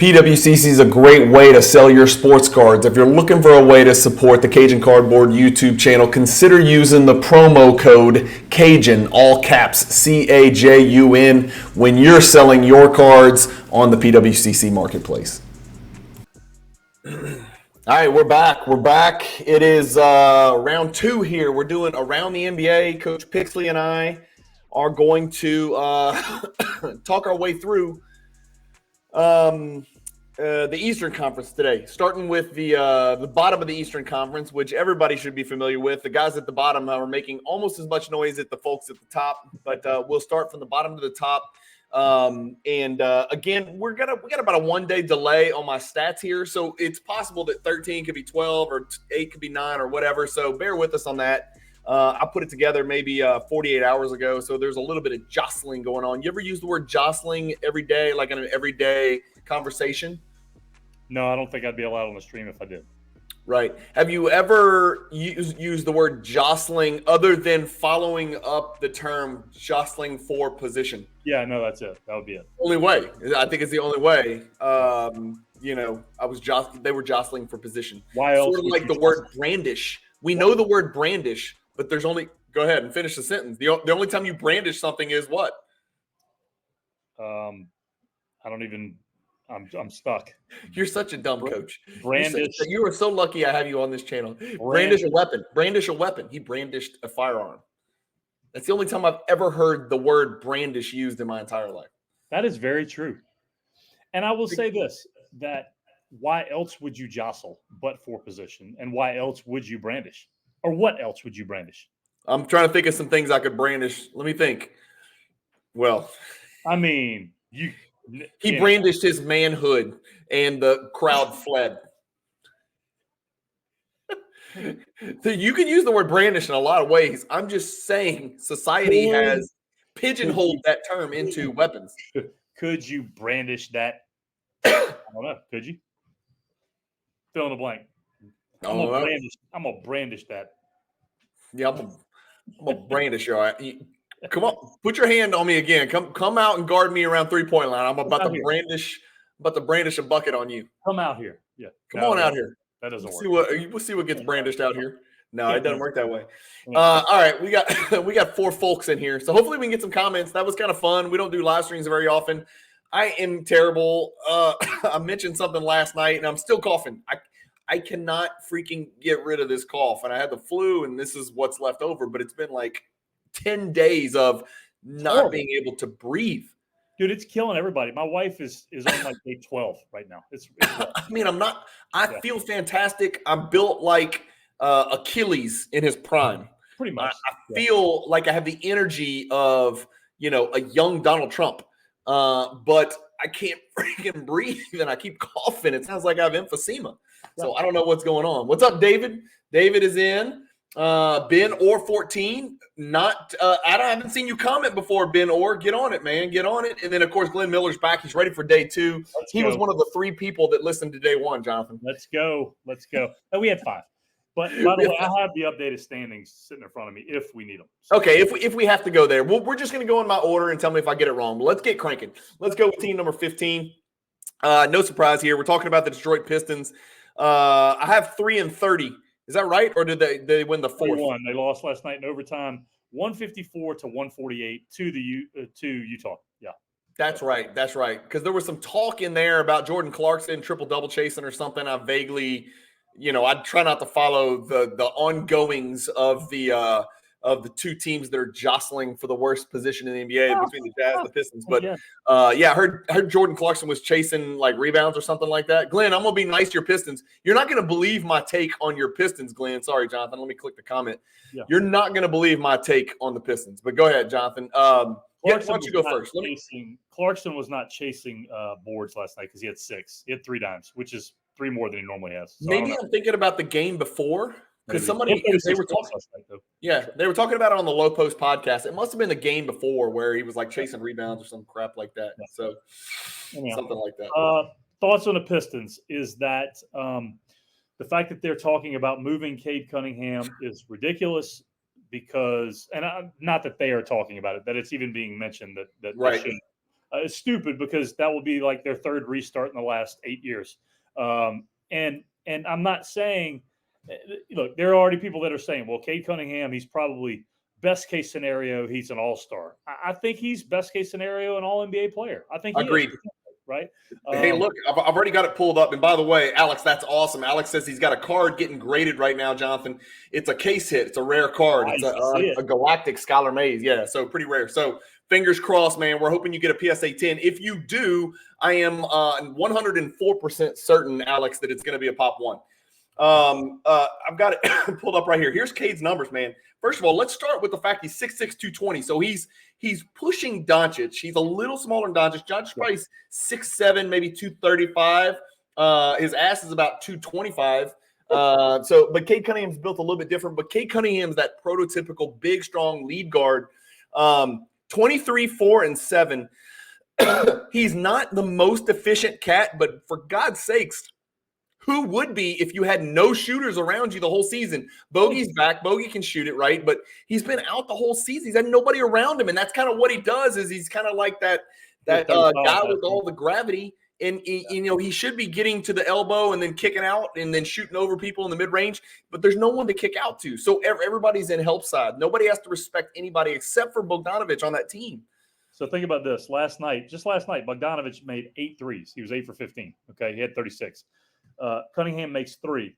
PWCC is a great way to sell your sports cards. If you're looking for a way to support the Cajun Cardboard YouTube channel, consider using the promo code Cajun, all caps, CAJUN, when you're selling your cards on the PWCC marketplace. All right, we're back. It is round 2 here. We're doing Around the NBA. Coach Pixley and I are going to talk our way through the Eastern Conference today, starting with the bottom of the Eastern Conference, which everybody should be familiar with. The guys at the bottom are making almost as much noise as the folks at the top, but we'll start from the bottom to the top. Again, we got about a 1-day delay on my stats here, so it's possible that 13 could be 12 or 8 could be 9 or whatever. So bear with us on that. I put it together maybe 48 hours ago, so there's a little bit of jostling going on. You ever use the word jostling every day, like in an everyday conversation? No, I don't think I'd be allowed on the stream if I did. Right. Have you ever used the word jostling other than following up the term jostling for position? Yeah, no, that's it. That would be it. Only way. I think it's the only way. They were jostling for position. Why else? Sort of like the word brandish. We know the word brandish, but there's only – go ahead and finish the sentence. The only time you brandish something is what? I don't even – I'm stuck. You're such a dumb coach. Brandish. You are so lucky I have you on this channel. Brandish a weapon. Brandish a weapon. He brandished a firearm. That's the only time I've ever heard the word brandish used in my entire life. That is very true. And I will say this, that why else would you jostle but for position? And why else would you brandish? Or what else would you brandish? I'm trying to think of some things I could brandish. Let me think. Well, I mean, he brandished his manhood and the crowd fled. So you can use the word brandish in a lot of ways. I'm just saying society has pigeonholed that term into weapons. Could you brandish that? I don't know. Could you? Fill in the blank. I'm gonna brandish that. Yeah, I'm gonna brandish you. All right. Come on, put your hand on me again. Come out and guard me around 3-point line. I'm about to brandish a bucket on you. Come out here. Yeah. Come on out here. That doesn't work. We'll see what gets brandished out here. No, it doesn't work that way. All right, we got 4 folks in here, so hopefully we can get some comments. That was kind of fun. We don't do live streams very often. I am terrible. I mentioned something last night, and I'm still coughing. I cannot freaking get rid of this cough, and I had the flu, and this is what's left over. But it's been like 10 days of not being able to breathe. Dude, it's killing everybody. My wife is on like day 12 right now. It's I mean, I feel fantastic. I'm built like Achilles in his prime. Pretty much. I feel like I have the energy of, a young Donald Trump. But I can't freaking breathe and I keep coughing. It sounds like I have emphysema. So I don't know what's going on. What's up, David? David is in. Ben Orr 14. I haven't seen you comment before, Ben Orr. Get on it, man. Get on it. And then, of course, Glenn Miller's back. He's ready for day 2. He was one of the 3 people that listened to day 1, Jonathan. Let's go. Oh, we had 5. But by the way, I have the updated standings sitting in front of me if we need them. So. Okay, if we have to go there. We're just going to go in my order and tell me if I get it wrong. But let's get cranking. Let's go with team number 15. No surprise here. We're talking about the Detroit Pistons. I have 3-30. Is that right? Or did they win the 4th? They lost last night in overtime, 154-148 to Utah. Yeah. That's right. Because there was some talk in there about Jordan Clarkson triple-double chasing or something. I vaguely, I try not to follow the ongoings of the 2 teams that are jostling for the worst position in the NBA between the Jazz and the Pistons. But I heard Jordan Clarkson was chasing like rebounds or something like that. Glenn, I'm gonna be nice to your Pistons. You're not gonna believe my take on your Pistons, Glenn. Sorry, Jonathan. Let me click the comment. Yeah. You're not gonna believe my take on the Pistons. But go ahead, Jonathan. Why don't you go first? Clarkson was not chasing boards last night because he had 6. He had 3 dimes, which is 3 more than he normally has. So maybe I'm thinking about the game before. Because they were talking about it on the Low Post podcast. It must have been the game before where he was like chasing rebounds or some crap like that. So something like that. Thoughts on the Pistons is that the fact that they're talking about moving Cade Cunningham is ridiculous because, and not that they are talking about it, that it's even being mentioned that right. It's stupid because that will be like their third restart in the last 8 years. And I'm not saying, look, there are already people that are saying, well, Cade Cunningham, he's probably best case scenario, he's an all-star. I think he's best case scenario, an all-NBA player. I think he Agreed. is, right? Hey, look, I've already got it pulled up. And by the way, Alex, that's awesome. Alex says he's got a card getting graded right now, Jonathan. It's a case hit. It's a rare card. It's a Galactic Skylar Mays. Yeah, so pretty rare. So fingers crossed, man. We're hoping you get a PSA 10. If you do, I am 104% certain, Alex, that it's going to be a pop one. I've got it pulled up right here. Here's Cade's numbers, man. First of all, let's start with the fact he's 6'6", 220. So he's pushing Doncic. He's a little smaller than Doncic. Doncic probably 6'7", maybe 235. His ass is about 225. But Cade Cunningham's built a little bit different. But Cade Cunningham's that prototypical big, strong lead guard. 23, 4, and 7. He's not the most efficient cat, but for God's sakes, who would be if you had no shooters around you the whole season? Bogey's back. Bogey can shoot it, right? But he's been out the whole season. He's had nobody around him, and that's kind of what he does. Is he's kind of like that guy with all the gravity, and he should be getting to the elbow and then kicking out and then shooting over people in the mid range. But there's no one to kick out to, so everybody's in help side. Nobody has to respect anybody except for Bogdanovich on that team. So think about this. Last night, Bogdanovich made 8 threes. He was 8 for 15. Okay, he had 36. Cunningham makes 3.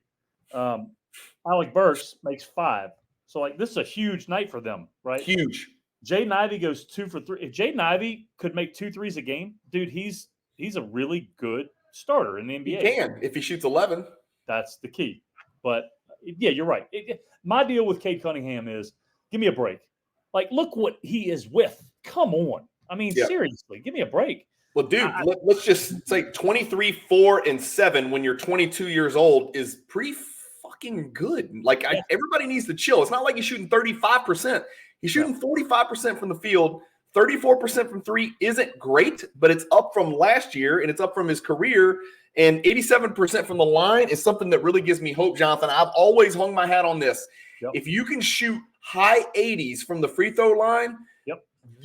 Alec Burks makes 5. So, like, this is a huge night for them, right? Huge. Jaden Ivey goes 2 for 3. If Jaden Ivey could make 2 threes a game, dude, he's a really good starter in the NBA. He can if he shoots 11. That's the key. But yeah, you're right. My deal with Cade Cunningham is give me a break. Like, look what he is with. Come on. I mean, seriously, give me a break. Well, dude, let's just say 23, 4, and 7 when you're 22 years old is pretty fucking good. Like, everybody needs to chill. It's not like he's shooting 35%. He's shooting 45% from the field. 34% from 3 isn't great, but it's up from last year, and it's up from his career. And 87% from the line is something that really gives me hope, Jonathan. I've always hung my hat on this. Yep. If you can shoot high 80s from the free throw line,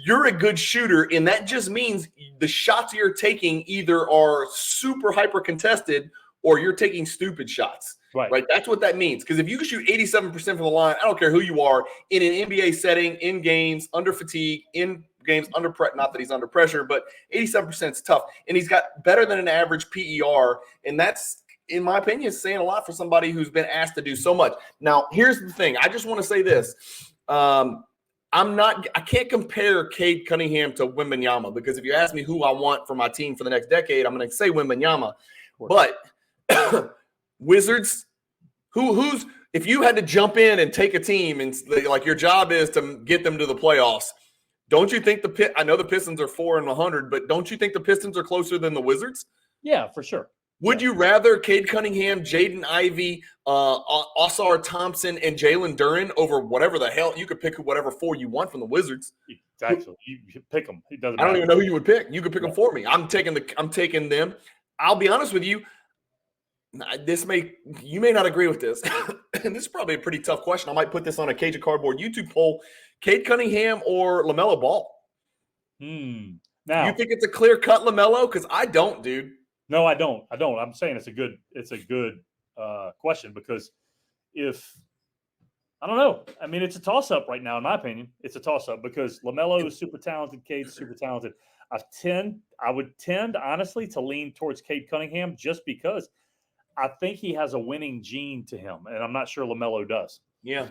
you're a good shooter, and that just means the shots you're taking either are super hyper contested or you're taking stupid shots. Right? That's what that means. Because if you can shoot 87% from the line, I don't care who you are, in an NBA setting, in games, under fatigue, in games under pressure, not that he's under pressure, but 87% is tough. And he's got better than an average PER, and that's, in my opinion, saying a lot for somebody who's been asked to do so much. Now, here's the thing. I just want to say this. I can't compare Cade Cunningham to Wembanyama, because if you ask me who I want for my team for the next decade, I'm going to say Wembanyama. But Wizards, who's if you had to jump in and take a team and like your job is to get them to the playoffs, don't you think I know the Pistons are 4-100, but don't you think the Pistons are closer than the Wizards? Yeah, for sure. Would you rather Cade Cunningham, Jaden Ivey, Oscar Thompson, and Jalen Duren over whatever the hell? You could pick whatever 4 you want from the Wizards. Exactly. You pick them. It doesn't matter. I don't even know who you would pick. You could pick them for me. I'm taking them. I'll be honest with you. You may not agree with this. And this is probably a pretty tough question. I might put this on a Cage of Cardboard YouTube poll. Cade Cunningham or LaMelo Ball? Now, you think it's a clear-cut LaMelo? Because I don't, dude. No, I don't. I'm saying it's a good question, because I don't know. I mean, it's a toss-up right now, in my opinion. It's a toss-up because LaMelo is super talented. Cade's super talented. I would tend, honestly, to lean towards Cade Cunningham just because I think he has a winning gene to him, and I'm not sure LaMelo does. Yeah.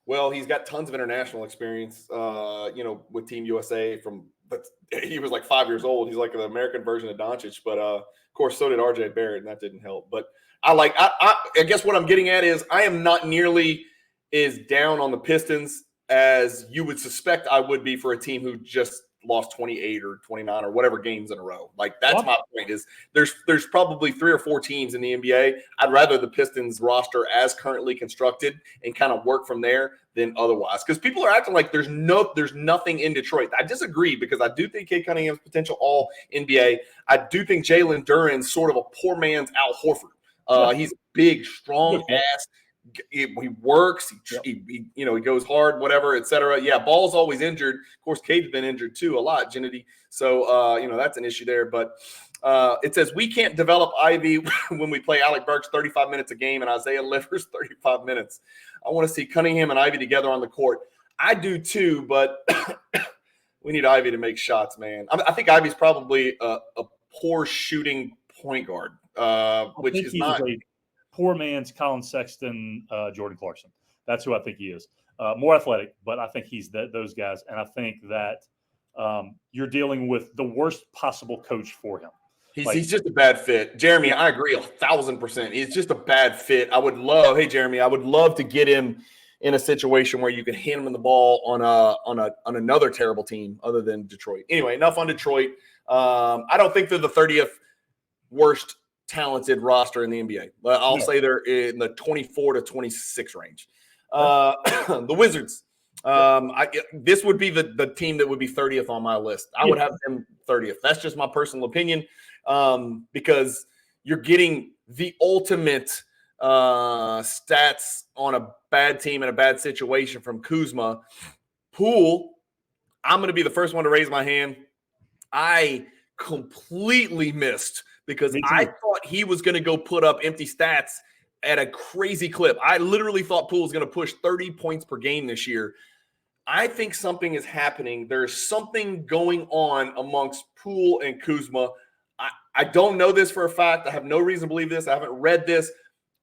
Well, he's got tons of international experience, with Team USA but he was like 5 years old. He's like an American version of Doncic, but of course, so did RJ Barrett, and that didn't help. But I guess what I'm getting at is I am not nearly as down on the Pistons as you would suspect I would be for a team who just lost 28 or 29 or whatever games in a row. Like, that's my point is there's probably 3 or 4 teams in the NBA. I'd rather the Pistons roster as currently constructed and kind of work from there than otherwise. Because people are acting like there's nothing in Detroit. I disagree, because I do think Cade Cunningham's potential all NBA. I do think Jalen Duren's sort of a poor man's Al Horford. He's big, strong ass, He works. He goes hard, whatever, etc. Yeah, Ball's always injured. Of course, Cade's been injured too a lot, Gennady. So that's an issue there. But it says we can't develop Ivy when we play Alec Burks 35 minutes a game and Isaiah Livers 35 minutes. I want to see Cunningham and Ivy together on the court. I do too, but we need Ivy to make shots, man. I think Ivy's probably a poor shooting point guard, which is not a poor man's Colin Sexton, Jordan Clarkson. That's who I think he is. More athletic, but I think he's those guys. And I think that you're dealing with the worst possible coach for him. He's just a bad fit. Jeremy, I agree 1,000%. He's just a bad fit. I would love to get him in a situation where you can hand him the ball on another terrible team other than Detroit. Anyway, enough on Detroit. I don't think they're the 30th worst talented roster in the NBA. I'll say they're in the 24 to 26 range. The Wizards. This would be the team that would be 30th on my list. I would have them 30th. That's just my personal opinion, because you're getting the ultimate stats on a bad team in a bad situation from Kuzma. Poole, I'm going to be the first one to raise my hand. I completely missed because I thought he was going to go put up empty stats at a crazy clip. I literally thought Poole was going to push 30 points per game this year. I think something is happening. There's something going on amongst Poole and Kuzma. I don't know this for a fact. I have no reason to believe this. I haven't read this.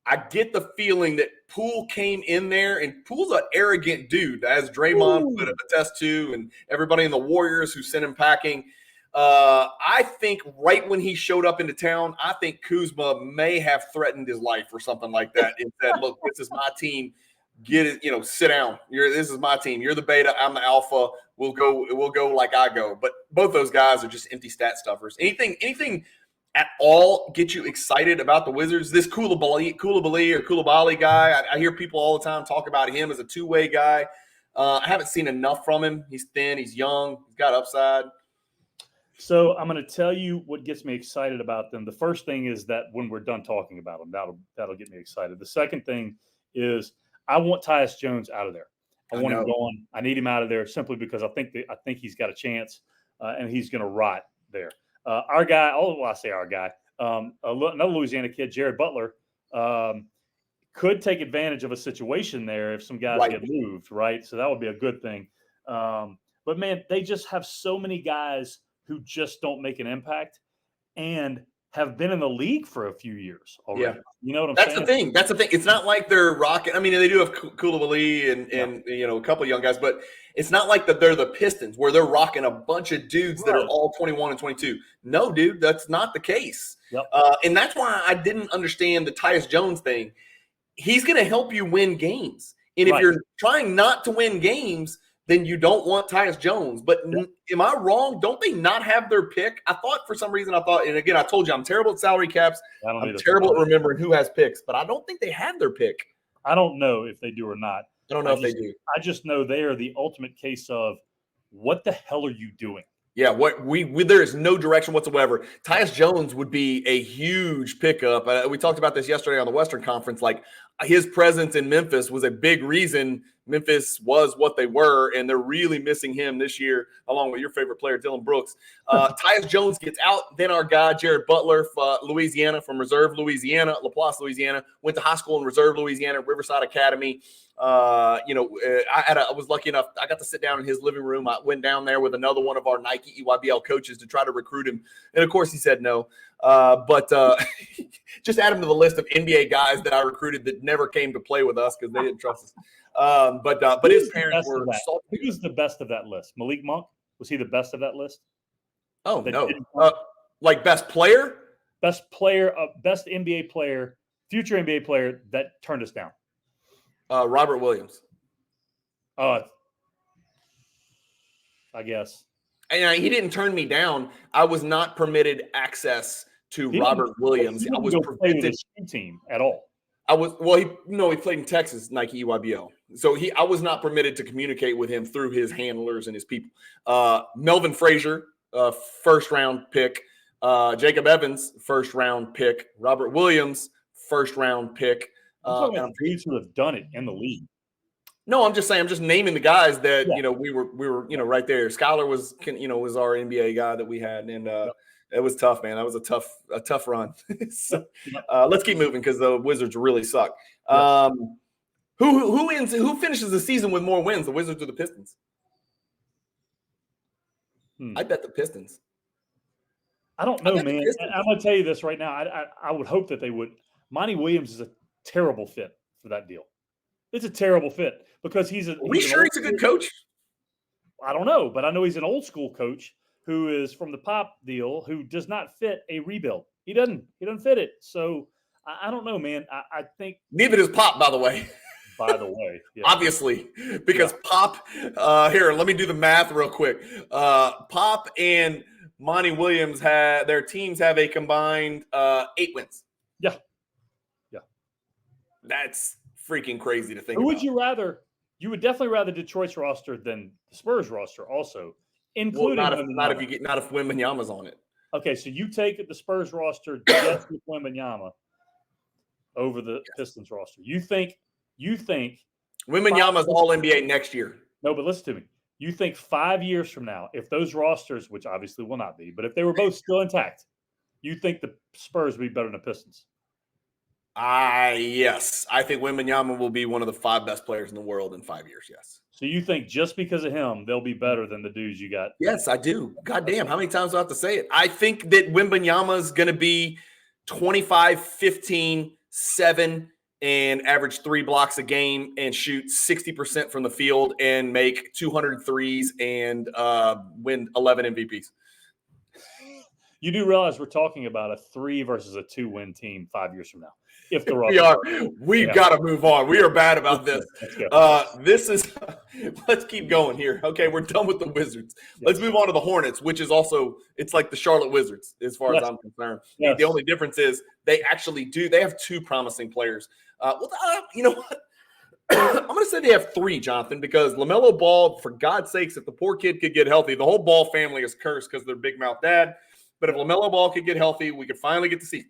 I get the feeling that Poole came in there, and Poole's an arrogant dude, as Draymond would attest to, and everybody in the Warriors who sent him packing. I think right when he showed up into town, I think Kuzma may have threatened his life or something like that and said, look, this is my team. Get it, sit down. This is my team. You're the beta. I'm the alpha. We'll go like I go. But both those guys are just empty stat stuffers. Anything at all get you excited about the Wizards? This Koulibaly guy, I hear people all the time talk about him as a two-way guy. I haven't seen enough from him. He's thin. He's young. He's got upside. So I'm going to tell you what gets me excited about them. The first thing is that when we're done talking about them, that'll get me excited. The second thing is I want Tyus Jones out of there. I want him gone. I need him out of there simply because I think he's got a chance, and he's going to rot there. Our guy, I say our guy, another Louisiana kid, Jared Butler, could take advantage of a situation there if some guys get moved, right? So that would be a good thing. But man, they just have so many guys who just don't make an impact and have been in the league for a few years already. Yeah. You know what I'm saying? That's the thing. It's not like they're rocking. I mean, they do have Koulibaly and a couple of young guys, but it's not like that they're the Pistons where they're rocking a bunch of dudes that are all 21 and 22. No, dude, that's not the case. Yep. And that's why I didn't understand the Tyus Jones thing. He's going to help you win games. And if you're trying not to win games, then you don't want Tyus Jones. But am I wrong? Don't they not have their pick? I thought for some reason, and again, I told you I'm terrible at salary caps. I'm terrible at remembering who has picks, but I don't think they had their pick. I don't know if they do or not. I don't know if they do. I just know they are the ultimate case of what the hell are you doing? Yeah, there is no direction whatsoever. Tyus Jones would be a huge pickup. We talked about this yesterday on the Western Conference. Like his presence in Memphis was a big reason Memphis was what they were, and they're really missing him this year, along with your favorite player, Dylan Brooks. Tyus Jones gets out. Then our guy, Jared Butler, Louisiana, from Reserve, Louisiana, LaPlace, Louisiana, went to high school in Reserve, Louisiana, Riverside Academy. I was lucky enough. I got to sit down in his living room. I went down there with another one of our Nike EYBL coaches to try to recruit him. And of course he said no. But just add him to the list of NBA guys that I recruited that never came to play with us because they didn't trust us. But his parents were salty. Who was the best of that list? Malik Monk? Was he the best of that list? Oh, no. Like best player? Best player, best NBA player, future NBA player that turned us down. Robert Williams. I guess. And he didn't turn me down. I was not permitted access to Robert Williams. I was prevented team at all. He played in Texas, Nike EYBL. So I was not permitted to communicate with him through his handlers and his people. Melvin Frazier, first round pick. Jacob Evans, first round pick. Robert Williams, first round pick. I'm talking And about dudes who have done it in the league. No, I'm just saying. I'm just naming the guys that Yeah. we were right there. Skylar was our NBA guy that we had, and it was tough, man. That was a tough run. So, let's keep moving because the Wizards really suck. Who finishes the season with more wins, the Wizards or the Pistons? I bet the Pistons. I don't know, man. I'm going to tell you this right now. I would hope that they would. Monty Williams is a terrible fit for that deal. It's a terrible fit because he's a good coach? I don't know, but I know he's an old school coach who is from the Pop deal who does not fit a rebuild. He doesn't fit it. So I don't know, man. I think neither does Pop, by the way. Yeah. Obviously, because Pop. Here, let me do the math real quick. Pop and Monty Williams their teams have a combined 8 wins. Yeah. That's freaking crazy to think about. Who would you rather? You would definitely rather Detroit's roster than the Spurs roster, also, including not if Wembanyama's on it. Okay, so you take the Spurs roster just with Wembanyama over the Pistons roster. You think Wembanyama's all NBA next year? No, but listen to me. You think 5 years from now, if those rosters, which obviously will not be, but if they were both still intact, you think the Spurs would be better than the Pistons? Yes. I think Wembanyama will be one of the 5 best players in the world in 5 years, yes. So you think just because of him, they'll be better than the dudes you got? Yes, I do. God damn, how many times do I have to say it? I think that Wembanyama is going to be 25, 15, 7, and average 3 blocks a game and shoot 60% from the field and make 200 threes and win 11 MVPs. You do realize we're talking about a 3 versus a 2-win team 5 years from now. If the we've got to move on. We are bad about this. Let's keep going here. Okay, we're done with the Wizards. Let's move on to the Hornets, which is also, it's like the Charlotte Wizards as far as I'm concerned. The only difference is they have 2 promising players. You know what? I'm going to say they have 3, Jonathan, because LaMelo Ball, for God's sakes, if the poor kid could get healthy, the whole Ball family is cursed because they're big mouth dad. But if LaMelo Ball could get healthy, we could finally get to see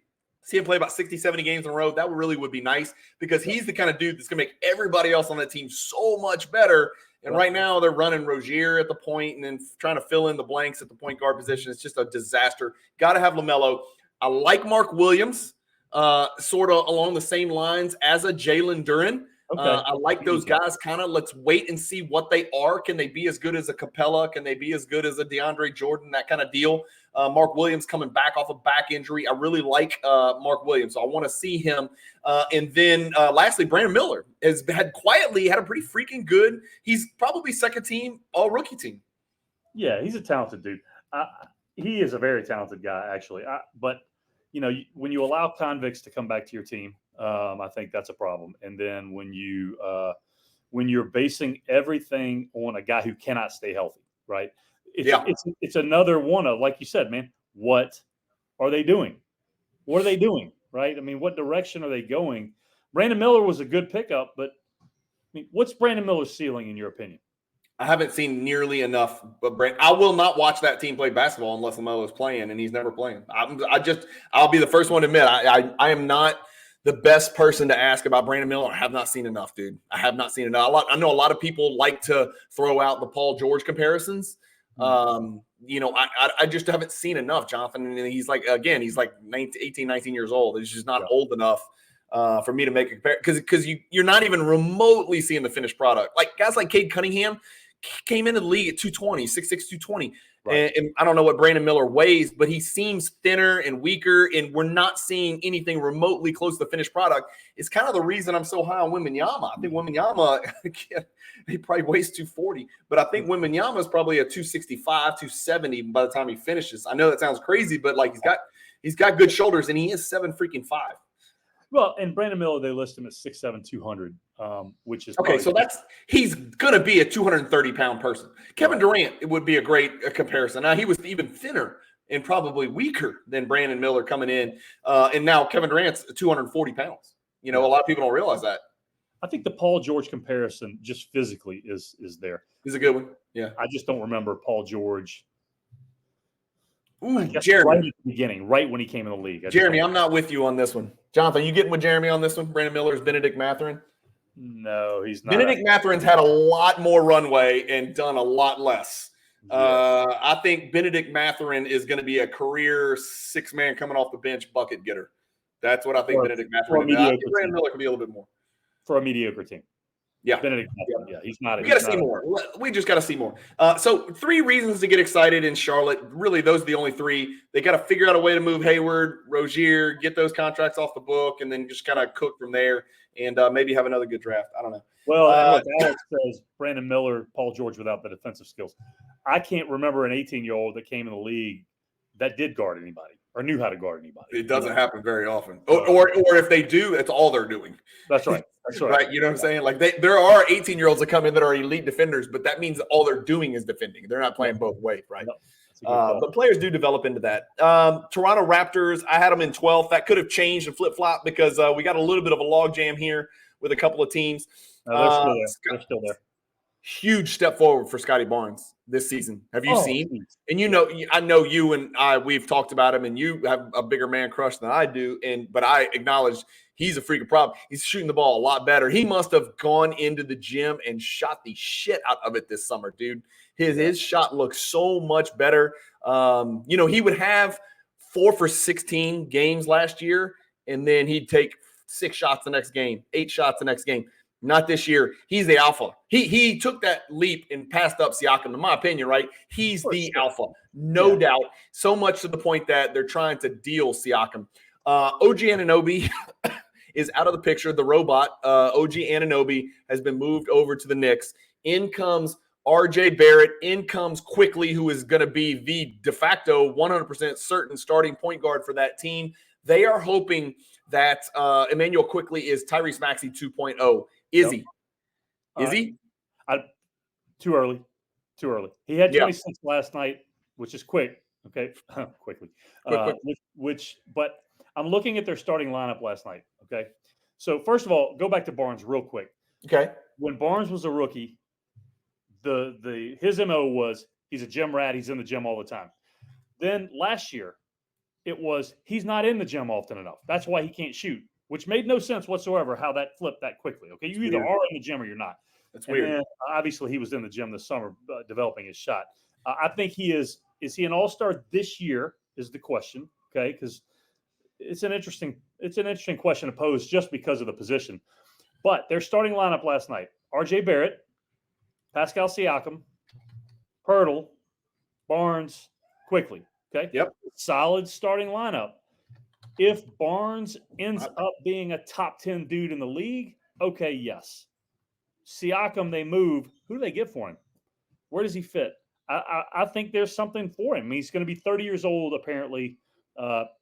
him play about 60, 70 games in a row. That really would be nice because he's the kind of dude that's going to make everybody else on that team so much better. And right now they're running Rozier at the point and then trying to fill in the blanks at the point guard position. It's just a disaster. Got to have LaMelo. I like Mark Williams, sort of along the same lines as a Jalen Duren. Okay. I like those guys kind of. Let's wait and see what they are. Can they be as good as a Capella? Can they be as good as a DeAndre Jordan? That kind of deal. Mark Williams coming back off a back injury. I really like Mark Williams. So I want to see him. And then lastly, Brandon Miller has had a pretty freaking good. He's probably second team all rookie team. Yeah, he's a talented dude. He is a very talented guy, actually. But when you allow convicts to come back to your team, I think that's a problem. And then when you're basing everything on a guy who cannot stay healthy, right? It's another one of, like you said, man, what are they doing? What are they doing, right? I mean, what direction are they going? Brandon Miller was a good pickup, but what's Brandon Miller's ceiling in your opinion? I haven't seen nearly enough. But I will not watch that team play basketball unless LaMelo is playing, and he's never playing. I'll be the first one to admit I am not the best person to ask about Brandon Miller. I have not seen enough, dude. I have not seen enough. I know a lot of people like to throw out the Paul George comparisons. I just haven't seen enough, Jonathan. And he's like 18, 19 years old. He's just not old enough for me to make a comparison because you're not even remotely seeing the finished product. Like guys like Cade Cunningham came into the league at 220, 6'6", 220. Right. And I don't know what Brandon Miller weighs, but he seems thinner and weaker, and we're not seeing anything remotely close to the finished product. It's kind of the reason I'm so high on Wembanyama. I think Wembanyama, he probably weighs 240, but I think Wembanyama is probably a 265, 270 by the time he finishes. I know that sounds crazy, but like he's got good shoulders, and he is 7'5". Well, and Brandon Miller, they list him at 6'7", 200, which is okay. So he's going to be a 230-pound person. Kevin Durant, it would be a great comparison. Now he was even thinner and probably weaker than Brandon Miller coming in, and now Kevin Durant's 240 pounds. A lot of people don't realize that. I think the Paul George comparison just physically is there. He's a good one. Yeah, I just don't remember Paul George. Ooh, Jeremy. Right at the beginning, right when he came in the league. Jeremy, I'm not with you on this one. Jonathan, you getting with Jeremy on this one? Brandon Miller's Benedict Mathurin? No, he's not. Benedict Mathurin's had a lot more runway and done a lot less. Yeah. I think Benedict Mathurin is going to be a career 6-man coming off the bench bucket getter. That's what I think Benedict Mathurin is. I think Brandon Miller could be a little bit more. For a mediocre team. Yeah. Benedict Mathurin, yeah, he's not. We got to see more. We just got to see more. So 3 reasons to get excited in Charlotte. Really, those are the only 3. They got to figure out a way to move Hayward, Rozier, get those contracts off the book, and then just kind of cook from there and maybe have another good draft. I don't know. Well, look, Alex says Brandon Miller, Paul George without the defensive skills. I can't remember an 18-year-old that came in the league that did guard anybody or knew how to guard anybody. It doesn't happen very often. Or if they do, that's all they're doing. That's right. That's right. Right. You know what I'm saying? Like there are 18-year-olds that come in that are elite defenders, but that means all they're doing is defending. They're not playing both ways, right? No, but players do develop into that. Toronto Raptors, I had them in 12th. That could have changed and flip-flop because we got a little bit of a logjam here with a couple of teams. No, they're still there. They're still there. Huge step forward for Scotty Barnes this season. Have you seen? And I know you and we've talked about him, and you have a bigger man crush than I do. But I acknowledge he's a freaking problem. He's shooting the ball a lot better. He must have gone into the gym and shot the shit out of it this summer, dude. His shot looks so much better. He would have 4 for 16 games last year, and then he'd take 6 shots the next game, 8 shots the next game. Not this year. He's the alpha. He took that leap and passed up Siakam, in my opinion, right? He's the alpha, no doubt. So much to the point that they're trying to deal Siakam. OG Anunoby is out of the picture. The robot, OG Anunoby, has been moved over to the Knicks. In comes RJ Barrett. In comes Quickly, who is going to be the de facto 100% certain starting point guard for that team. They are hoping that Emmanuel Quickly is Tyrese Maxey 2.0. Is he? Is he? Too early. He had 26 last night, which is quick. Okay, quickly. But I'm looking at their starting lineup last night. Okay, so first of all, go back to Barnes real quick. Okay. When Barnes was a rookie, his MO was he's a gym rat. He's in the gym all the time. Then last year, it was he's not in the gym often enough. That's why he can't shoot. Which made no sense whatsoever how that flipped that quickly. Okay, you either are in the gym or you're not. That's weird. And then, obviously, he was in the gym this summer developing his shot. I think he is. Is he an all-star this year? Is the question. Okay, because it's an interesting question to pose just because of the position. But their starting lineup last night: R.J. Barrett, Pascal Siakam, Pirtle, Barnes, Quickly. Okay. Yep. Solid starting lineup. If Barnes ends up being a top 10 dude in the league, okay, yes. Siakam, they move. Who do they get for him? Where does he fit? I think there's something for him. He's going to be 30 years old, apparently,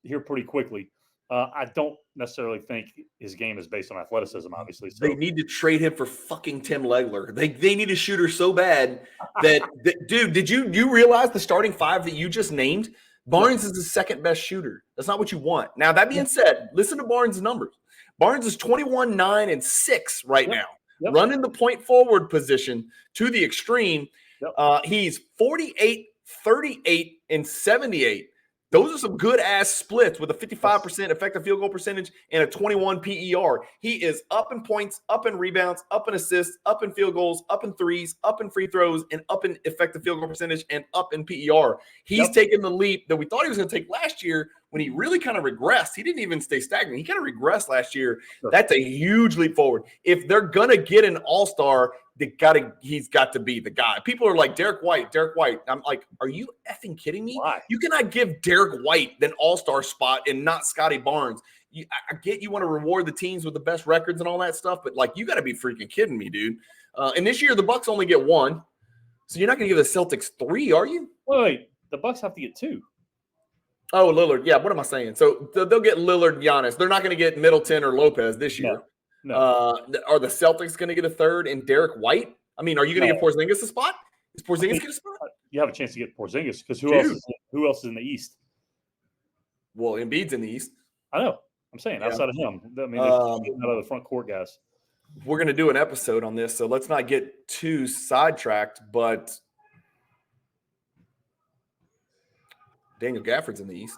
here pretty quickly. I don't necessarily think his game is based on athleticism, obviously. So. They need to trade him for fucking Tim Legler. They need a shooter so bad that dude, did you realize the starting 5 that you just named? Barnes is the second best shooter. That's not what you want. Now, that being said, listen to Barnes' numbers. Barnes is 21, 9, and 6 right now. Yep. Running the point forward position to the extreme. Yep. He's 48, 38, and 78. Those are some good-ass splits with a 55% effective field goal percentage and a 21 PER. He is up in points, up in rebounds, up in assists, up in field goals, up in threes, up in free throws, and up in effective field goal percentage and up in PER. He's taken the leap that we thought he was going to take last year when he really kind of regressed. He didn't even stay stagnant. He kind of regressed last year. Sure. That's a huge leap forward. If they're going to get an all-star, he's got to be the guy. People are like, Derek White. I'm like, are you effing kidding me? Why? You cannot give Derek White an all-star spot and not Scotty Barnes. I get you want to reward the teams with the best records and all that stuff, but like, you got to be freaking kidding me, dude. And this year the Bucks only get 1, so you're not going to give the Celtics 3, are you? Wait, the Bucks have to get 2. Oh, Lillard. Yeah, what am I saying? So they'll get Lillard, Giannis. They're not going to get Middleton or Lopez this year. No. Are the Celtics going to get a 3rd and Derek White? I mean, are you going to give Porzingis a spot? Is Porzingis get a spot? You have a chance to get Porzingis because who else is in the East? Well, Embiid's in the East. I know. I'm saying outside of him. I mean, out of the front court guys. We're going to do an episode on this, so let's not get too sidetracked. But Daniel Gafford's in the East.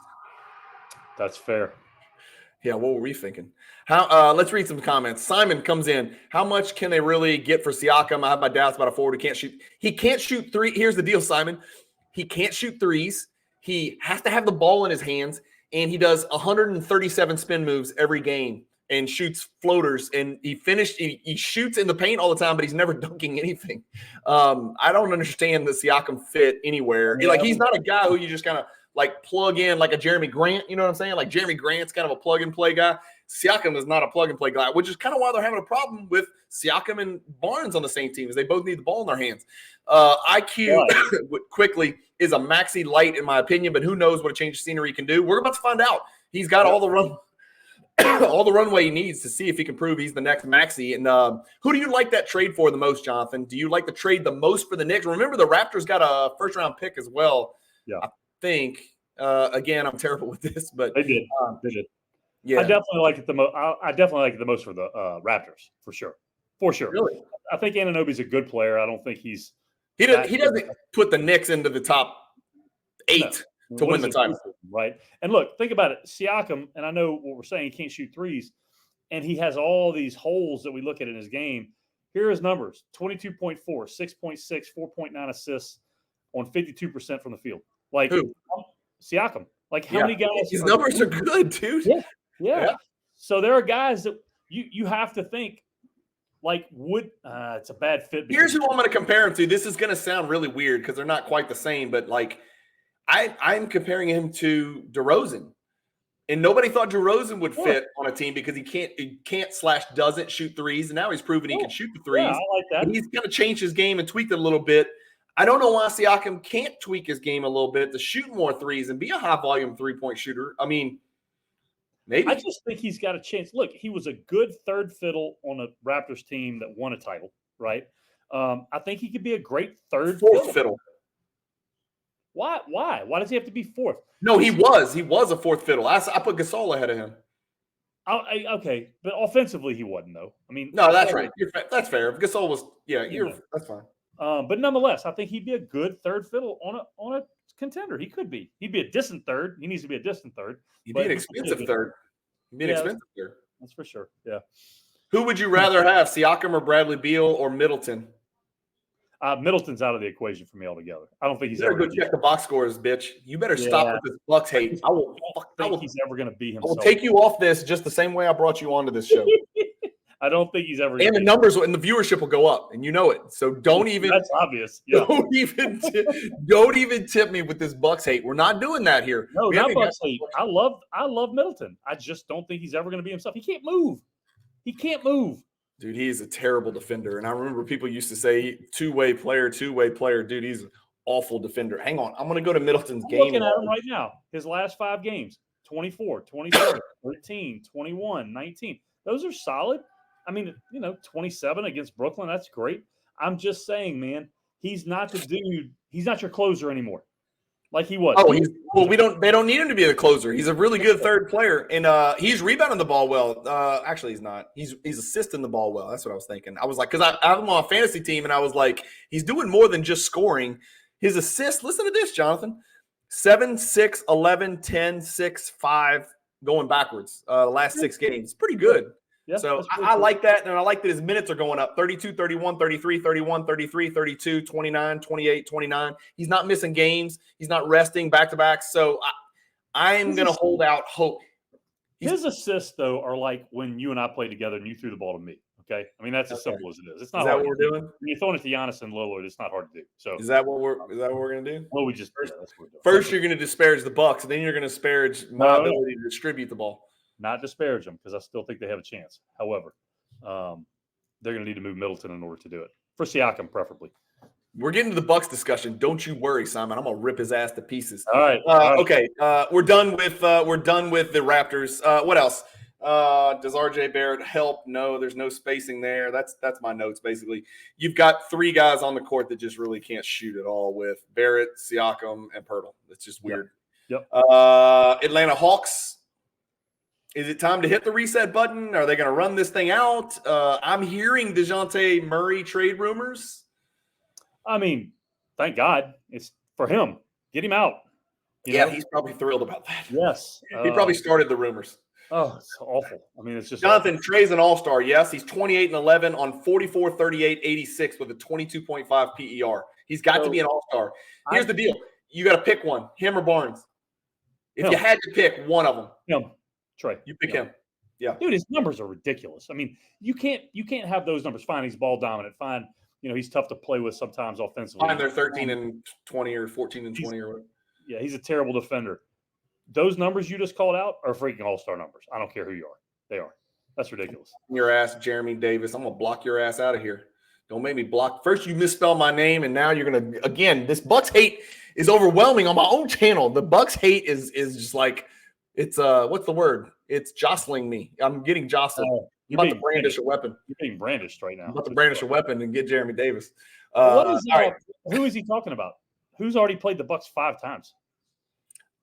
That's fair. Yeah, what were we thinking? Let's read some comments. Simon comes in. How much can they really get for Siakam? I have my doubts about a forward who can't shoot. He can't shoot three. Here's the deal, Simon. He can't shoot threes. He has to have the ball in his hands, and he does 137 spin moves every game and shoots floaters. And he shoots in the paint all the time, but he's never dunking anything. I don't understand the Siakam fit anywhere. Yeah. He's not a guy who you just kind of like plug in like a Jeremy Grant. You know what I'm saying? Like Jeremy Grant's kind of a plug and play guy. Siakam is not a plug and play guy, which is kind of why they're having a problem with Siakam and Barnes on the same team, is they both need the ball in their hands. IQ quickly is a maxi light in my opinion, but who knows what a change of scenery can do? We're about to find out. He's got all the runway he needs to see if he can prove he's the next maxi. And who do you like that trade for the most, Jonathan? Do you like the trade the most for the Knicks? Remember, the Raptors got a first-round pick as well. Yeah, I think. Again, I'm terrible with this, but they did. They did. Yeah, I definitely like it the most. I definitely like it the most for the Raptors, for sure. Really, I think Anunoby's a good player. I don't think he doesn't put the Knicks into the top 8 to win the title, right? And look, think about it. Siakam, and I know what we're saying, he can't shoot threes, and he has all these holes that we look at in his game. Here are his numbers: 22.4, 6.6, 4.9 assists on 52% from the field. Like who? Siakam. Like how many guys? His numbers are good, dude. Yeah. So there are guys that you have to think like it's a bad fit. Here's who I'm going to compare him to. This is going to sound really weird because they're not quite the same, but like I'm comparing him to DeRozan, and nobody thought DeRozan would fit on a team because he can't/doesn't shoot threes, and now he's proven he can shoot the threes. Yeah, I like that. And he's going to change his game and tweak it a little bit. I don't know why Siakam can't tweak his game a little bit to shoot more threes and be a high-volume three-point shooter. I mean, maybe. I just think he's got a chance. Look, he was a good third fiddle on a Raptors team that won a title, right? I think he could be a great fourth fiddle. Why? Why does he have to be fourth? No, he was a fourth fiddle. I put Gasol ahead of him. Okay, but offensively he wasn't though. I mean, no, that's right. That's fair. If Gasol was, that's fine. But nonetheless, I think he'd be a good third fiddle on a contender. He could be. He'd be a distant third. He needs to be a distant third. He'd be an expensive third. That's for sure. Yeah. Who would you rather have, Siakam or Bradley Beal or Middleton? Middleton's out of the equation for me altogether. I don't think he's ever going to check the box scores, bitch. You better stop with this Bucks hate. I don't think he's ever going to be himself. I will take you off this just the same way I brought you onto this show. I don't think he's ever. And the numbers and the viewership will go up, and you know it. So don't even. That's obvious. Yeah. Don't even tip me with this Bucks hate. We're not doing that here. No, not Bucks hate. I love Middleton. I just don't think he's ever going to be himself. He can't move. Dude, he's a terrible defender. And I remember people used to say two-way player. Dude, he's an awful defender. Hang on. I'm going to go to Middleton's game. Looking at him right now. His last 5 games, 24, 27, 13, 21, 19. Those are solid. I mean, 27 against Brooklyn. That's great. I'm just saying, man, he's not the dude. He's not your closer anymore. Like he was. They don't need him to be the closer. He's a really good third player, and he's rebounding the ball well. Actually, he's not. He's assisting the ball well. That's what I was thinking. I was like, because I'm on a fantasy team, and I was like, he's doing more than just scoring. His assists. Listen to this, Jonathan: 7, 6, 11, 10, 6, 5, going backwards. The last 6 games, pretty good. Yeah, so I like that, and I like that his minutes are going up: 32, 31, 33, 31, 33, 32, 29, 28, 29. He's not missing games. He's not resting back-to-back. So I'm going to hold out hope. His assists, though, are like when you and I played together and you threw the ball to me, okay? I mean, that's as simple as it is. It's not hard. Is that what we're doing? When you're throwing it to Giannis and Lillard, it's not hard to do. So Is that what we're going to do? Well, that's what we're doing. First, you're going to disparage the Bucks, and then you're going to disparage my ability to distribute the ball. Not disparage them because I still think they have a chance. However, they're going to need to move Middleton in order to do it. For Siakam, preferably. We're getting to the Bucks discussion. Don't you worry, Simon. I'm gonna rip his ass to pieces. All right. Okay. We're done with the Raptors. What else? Does RJ Barrett help? No, there's no spacing there. That's my notes basically. You've got 3 guys on the court that just really can't shoot at all with Barrett, Siakam, and Pirtle. It's just weird. Yep. Atlanta Hawks. Is it time to hit the reset button? Are they going to run this thing out? I'm hearing DeJounte Murray trade rumors. I mean, thank God. It's for him. Get him out. You know? He's probably thrilled about that. Yes. He probably started the rumors. Oh, it's awful. I mean, it's just Jonathan Trey's an all-star. Yes, he's 28-11 on 44, 38, 86 with a 22.5 PER. He's got to be an all-star. Here's the deal. You got to pick one, him or Barnes. If you had to pick one of them, him, Trey. You pick him. Yeah. Dude, his numbers are ridiculous. I mean, you can't have those numbers. Fine, he's ball dominant. Fine, he's tough to play with sometimes offensively. Fine, they're 13 and 20 or 14 and 20 or whatever. Yeah, he's a terrible defender. Those numbers you just called out are freaking all-star numbers. I don't care who you are. They are. That's ridiculous. Your ass, Jeremy Davis. I'm going to block your ass out of here. Don't make me block. First, you misspell my name, and now you're going to – again, this Bucks hate is overwhelming on my own channel. The Bucks hate is just like – it's what's the word? It's jostling me. I'm getting jostled. I'm about to brandish a weapon. You're being brandished right now. I'm about to brandish a weapon and get Jeremy Davis. Who is he talking about? Who's already played the Bucks 5 times?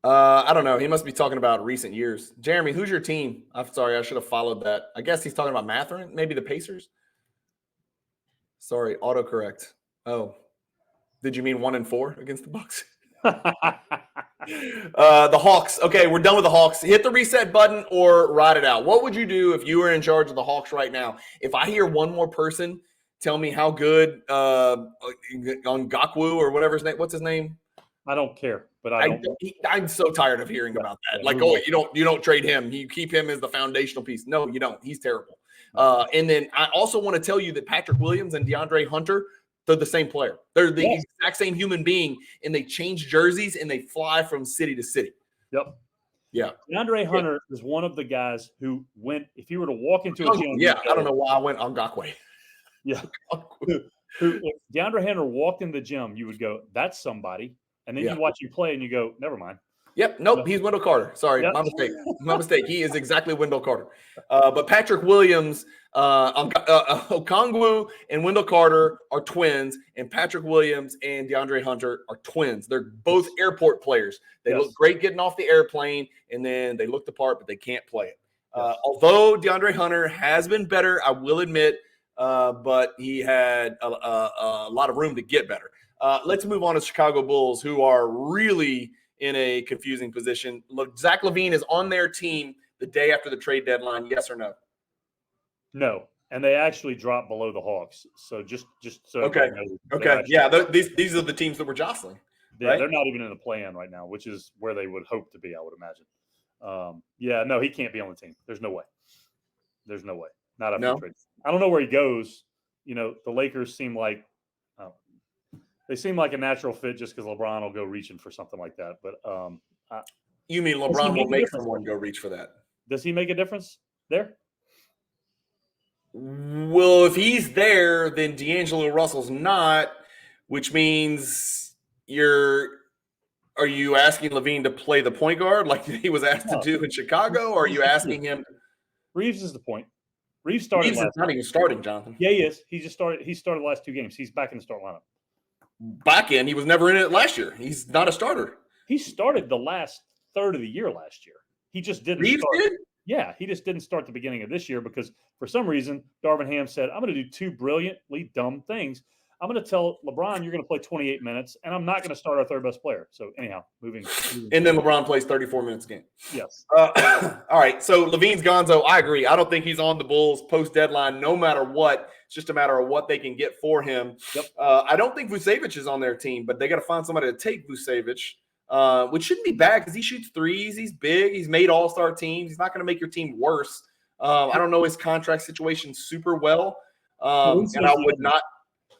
I don't know. He must be talking about recent years. Jeremy, who's your team? I'm sorry, I should have followed that. I guess he's talking about Matherin, maybe the Pacers. Sorry, autocorrect. Oh, did you mean 1-4 against the Bucks? The Hawks. Okay, we're done with the Hawks. Hit the reset button or ride it out. What would you do if you were in charge of the Hawks right now? If I hear one more person tell me how good on Ngakwu or whatever his name, what's his name? I don't care, but I'm so tired of hearing about that. Like, you don't trade him. You keep him as the foundational piece. No, you don't. He's terrible. And then I also want to tell you that Patrick Williams and DeAndre Hunter, they're the same player. They're the exact same human being, and they change jerseys and they fly from city to city. Yep. Yeah. DeAndre Hunter is one of the guys who went, if you were to walk into a gym. Yeah, I don't know why I went on Ngakwe. Yeah. If DeAndre Hunter walked in the gym, you would go, that's somebody. And then you watch you play and you go, never mind. Yep. Nope. He's Wendell Carter. Sorry. Yep. My mistake. He is exactly Wendell Carter. But Patrick Williams, Okongwu and Wendell Carter are twins, and Patrick Williams and DeAndre Hunter are twins. They're both airport players. They look great getting off the airplane, and then they look the part, but they can't play it. Although DeAndre Hunter has been better, I will admit, but he had a lot of room to get better. Let's move on to Chicago Bulls, who are really in a confusing position. Look, Zach LaVine is on their team the day after the trade deadline. Yes or no? No, and they actually dropped below the Hawks. So just so okay. Yeah, these are the teams that we're jostling. Yeah, right? They're not even in the play-in right now, which is where they would hope to be, I would imagine. No, he can't be on the team. There's no way. Not after the trade. I don't know where he goes. The Lakers seem like they seem like a natural fit just because LeBron will go reaching for something like that. But you mean LeBron will make someone go reach for that? Does he make a difference there? Well, if he's there, then D'Angelo Russell's not, which means are you asking LaVine to play the point guard like he was asked to do in Chicago, or are you asking him? Reeves is the point. Reeves started. Reeves is not even starting, Jonathan. Yeah, he is. He just started. He started the last 2 games. He's back in the start lineup. Back in, he was never in it last year. He's not a starter. He started the last third of the year last year. He just didn't. Reeves did? Yeah, he just didn't start the beginning of this year because for some reason Darvin Ham said, "I'm going to do 2 brilliantly dumb things. I'm going to tell LeBron you're going to play 28 minutes, and I'm not going to start our third best player." So anyhow, moving. And then LeBron plays 34 minutes a game. Yes. All right. So LaVine's gonzo. I agree. I don't think he's on the Bulls post deadline. No matter what, it's just a matter of what they can get for him. Yep. I don't think Vucevic is on their team, but they got to find somebody to take Vucevic, which shouldn't be bad because he shoots threes. He's big. He's made all-star teams. He's not going to make your team worse. I don't know his contract situation super well, and I would not.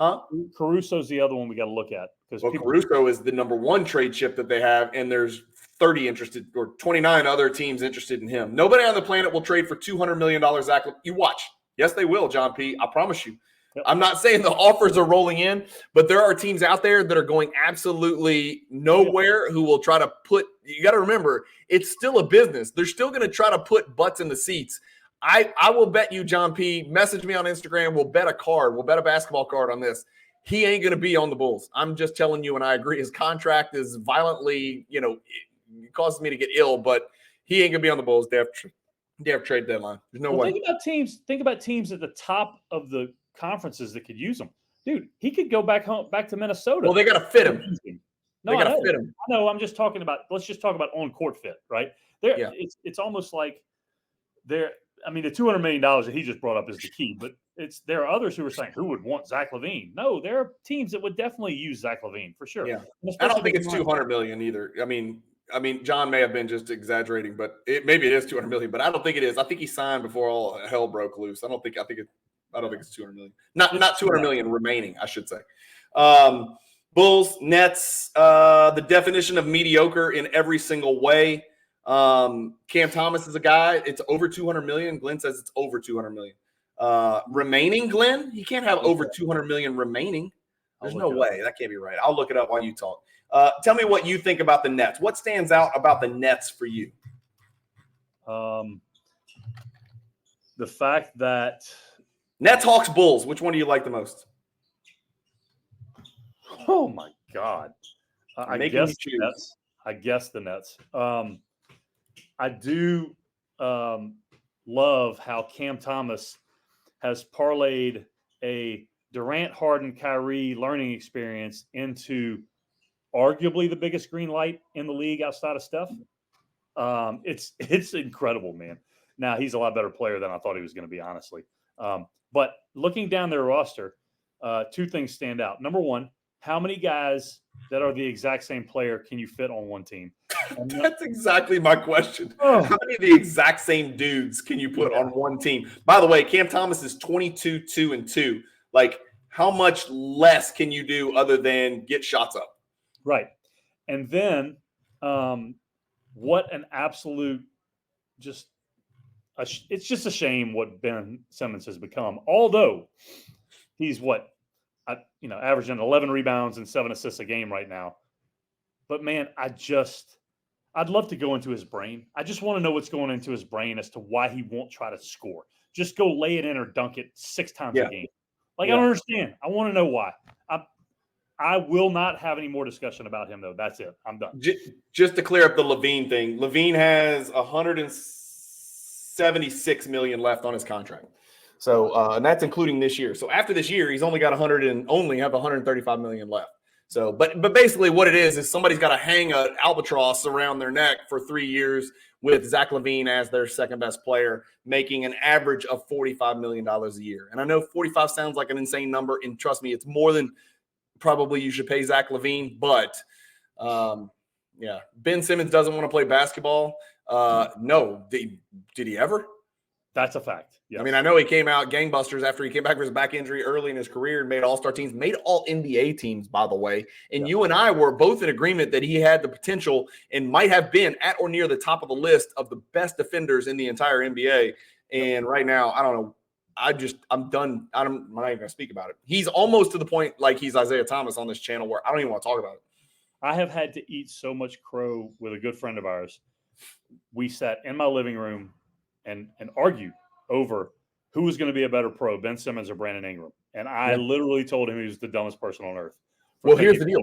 Huh? Caruso's the other one we got to look at because Caruso is the number 1 trade chip that they have, and there's 30 interested or 29 other teams interested in him. Nobody on the planet will trade for $200 million. Zach, you watch. Yes, they will, John P. I promise you. Yep. I'm not saying the offers are rolling in, but there are teams out there that are going absolutely nowhere who will try to put – you got to remember, it's still a business. They're still going to try to put butts in the seats. I will bet you, John P., message me on Instagram. We'll bet a card. We'll bet a basketball card on this. He ain't going to be on the Bulls. I'm just telling you, and I agree. His contract is violently, it causes me to get ill, but he ain't going to be on the Bulls. They have trade deadline. There's no way. Think about teams at the top of the conferences that could use him. Dude, he could go back to Minnesota. Well, they got to fit him. No, They got I to know. fit him. I know. I'm just talking about. Let's just talk about on court fit, right? There, Yeah. it's almost like there. I mean, the $200 million that he just brought up is the key, but there are others who are saying who would want Zach LaVine. No, there are teams that would definitely use Zach LaVine for sure. Yeah, I don't think it's 200 million either. I mean, John may have been just exaggerating, but maybe it is 200 million. But I don't think it is. I think he signed before all hell broke loose. I don't think it's 200 million. Not 200 million remaining, I should say. Bulls, Nets. The definition of mediocre in every single way. Cam Thomas is a guy. It's over 200 million. Glenn says it's over 200 million. Remaining, Glenn, he can't have over 200 million remaining. There's no way. That can't be right. I'll look it up while you talk. Tell me what you think about the Nets. What stands out about the Nets for you? The fact that Nets, Hawks, Bulls. Which one do you like the most? Oh my God! I guess the Nets. I guess the Nets. I do love how Cam Thomas has parlayed a Durant, Harden, Kyrie learning experience into arguably the biggest green light in the league outside of Steph. It's incredible, man. Now, he's a lot better player than I thought he was going to be, honestly. But looking down their roster, two things stand out. Number one, how many guys that are the exact same player can you fit on one team? That's exactly my question. How many of the exact same dudes can you put on one team? By the way, Cam Thomas is 22-2-2. Like, how much less can you do other than get shots up? Right. And then what an absolute it's just a shame what Ben Simmons has become. Although he's averaging 11 rebounds and 7 assists a game right now. But man, I'd love to go into his brain. I just want to know what's going into his brain as to why he won't try to score. Just go lay it in or dunk it 6 times a game. I don't understand. I want to know why. I will not have any more discussion about him, though. That's it. I'm done. Just to clear up the LaVine thing, LaVine has 176 million left on his contract. So, and that's including this year. So after this year, he's only got 135 million left. So, but basically what it is somebody's got to hang an albatross around their neck for 3 years with Zach LaVine as their second best player, making an average of $45 million a year. And I know 45 sounds like an insane number, and trust me, it's more than probably you should pay Zach LaVine. But Ben Simmons doesn't want to play basketball. No, did he ever? That's a fact. Yes. I mean, I know he came out gangbusters after he came back from his back injury early in his career and made all-star teams, made all NBA teams, by the way. And you and I were both in agreement that he had the potential and might have been at or near the top of the list of the best defenders in the entire NBA. And right now, I don't know. I'm done. I'm not even going to speak about it. He's almost to the point like he's Isaiah Thomas on this channel where I don't even want to talk about it. I have had to eat so much crow with a good friend of ours. We sat in my living room and argued over who was going to be a better pro, Ben Simmons or Brandon Ingram. And I literally told him he was the dumbest person on earth. Well, here's the deal.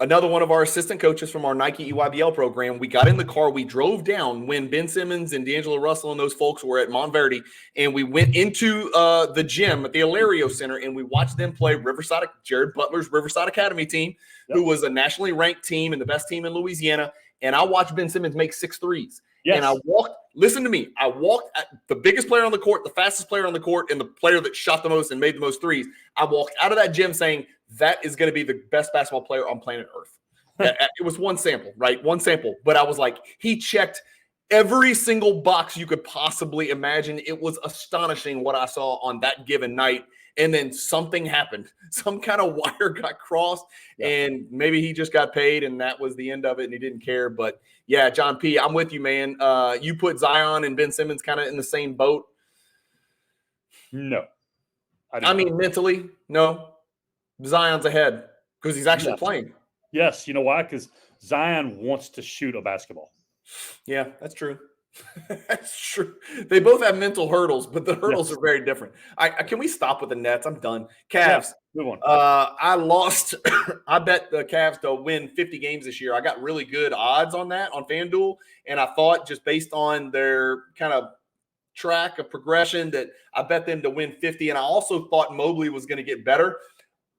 Another one of our assistant coaches from our Nike EYBL program, we got in the car, we drove down when Ben Simmons and D'Angelo Russell and those folks were at Montverde, and we went into the gym at the Hilario Center, and we watched them play Jared Butler's Riverside Academy team, who was a nationally ranked team and the best team in Louisiana, and I watched Ben Simmons make 6 threes. Yes. And listen to me, I walked at the biggest player on the court, the fastest player on the court, and the player that shot the most and made the most threes. I walked out of that gym saying, that is going to be the best basketball player on planet Earth. It was one sample, right? One sample. But I was like, he checked every single box you could possibly imagine. It was astonishing what I saw on that given night. And then something happened. Some kind of wire got crossed, and maybe he just got paid, and that was the end of it, and he didn't care. But, yeah, John P., I'm with you, man. You put Zion and Ben Simmons kind of in the same boat? No. I mean, mentally, no. Zion's ahead because he's actually playing. Yes, you know why? Because Zion wants to shoot a basketball. Yeah, that's true. That's true. They both have mental hurdles, but the hurdles are very different. Can we stop with the Nets? I'm done. Cavs. Good one. I lost. I bet the Cavs to win 50 games this year. I got really good odds on that on FanDuel, and I thought just based on their kind of track of progression that I bet them to win 50, and I also thought Mobley was going to get better.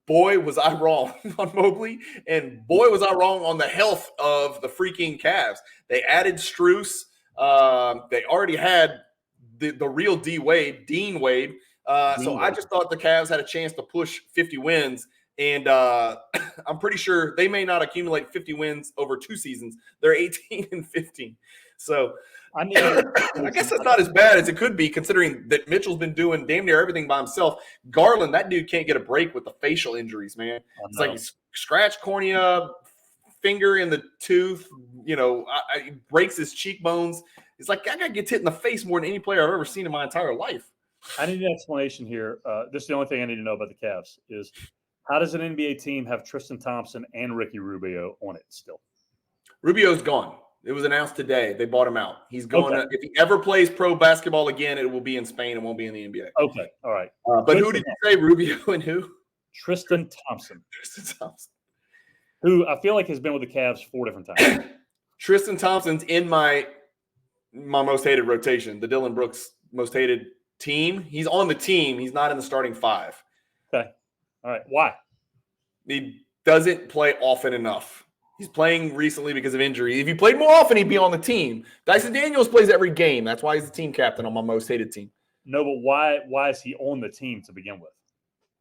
boy, was I wrong on Mobley, and boy, was I wrong on the health of the freaking Cavs. They added Strus. They already had the real Dean Wade. So I just thought the Cavs had a chance to push 50 wins. And I'm pretty sure they may not accumulate 50 wins over 2 seasons. They're 18-15. So I guess that's not as bad as it could be, considering that Mitchell's been doing damn near everything by himself. Garland, that dude can't get a break with the facial injuries, man. It's like he's scratched cornea, finger in the tooth, he breaks his cheekbones. It's like, that guy gets hit in the face more than any player I've ever seen in my entire life. I need an explanation here. This is the only thing I need to know about the Cavs is, how does an NBA team have Tristan Thompson and Ricky Rubio on it still? Rubio's gone. It was announced today. They bought him out. He's going to, if he ever plays pro basketball again, it will be in Spain. It won't be in the NBA. Okay. All right. But who did you say, Rubio and who? Tristan Thompson. Tristan Thompson. Who I feel like has been with the Cavs 4 different times. Tristan Thompson's in my most hated rotation, the Dylan Brooks most hated team. He's on the team. He's not in the starting 5. Okay. All right. Why? He doesn't play often enough. He's playing recently because of injury. If he played more often, he'd be on the team. Dyson Daniels plays every game. That's why he's the team captain on my most hated team. No, but why is he on the team to begin with?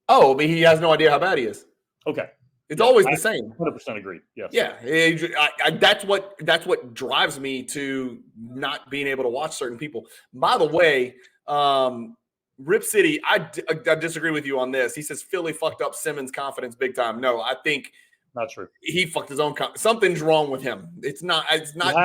Oh, but he has no idea how bad he is. Okay. It's always the same. 100% agree. Yes. Yeah. That's what drives me to not being able to watch certain people. By the way, Rip City, I disagree with you on this. He says Philly fucked up Simmons' confidence big time. No, I think not true. He fucked his own something's wrong with him. It's not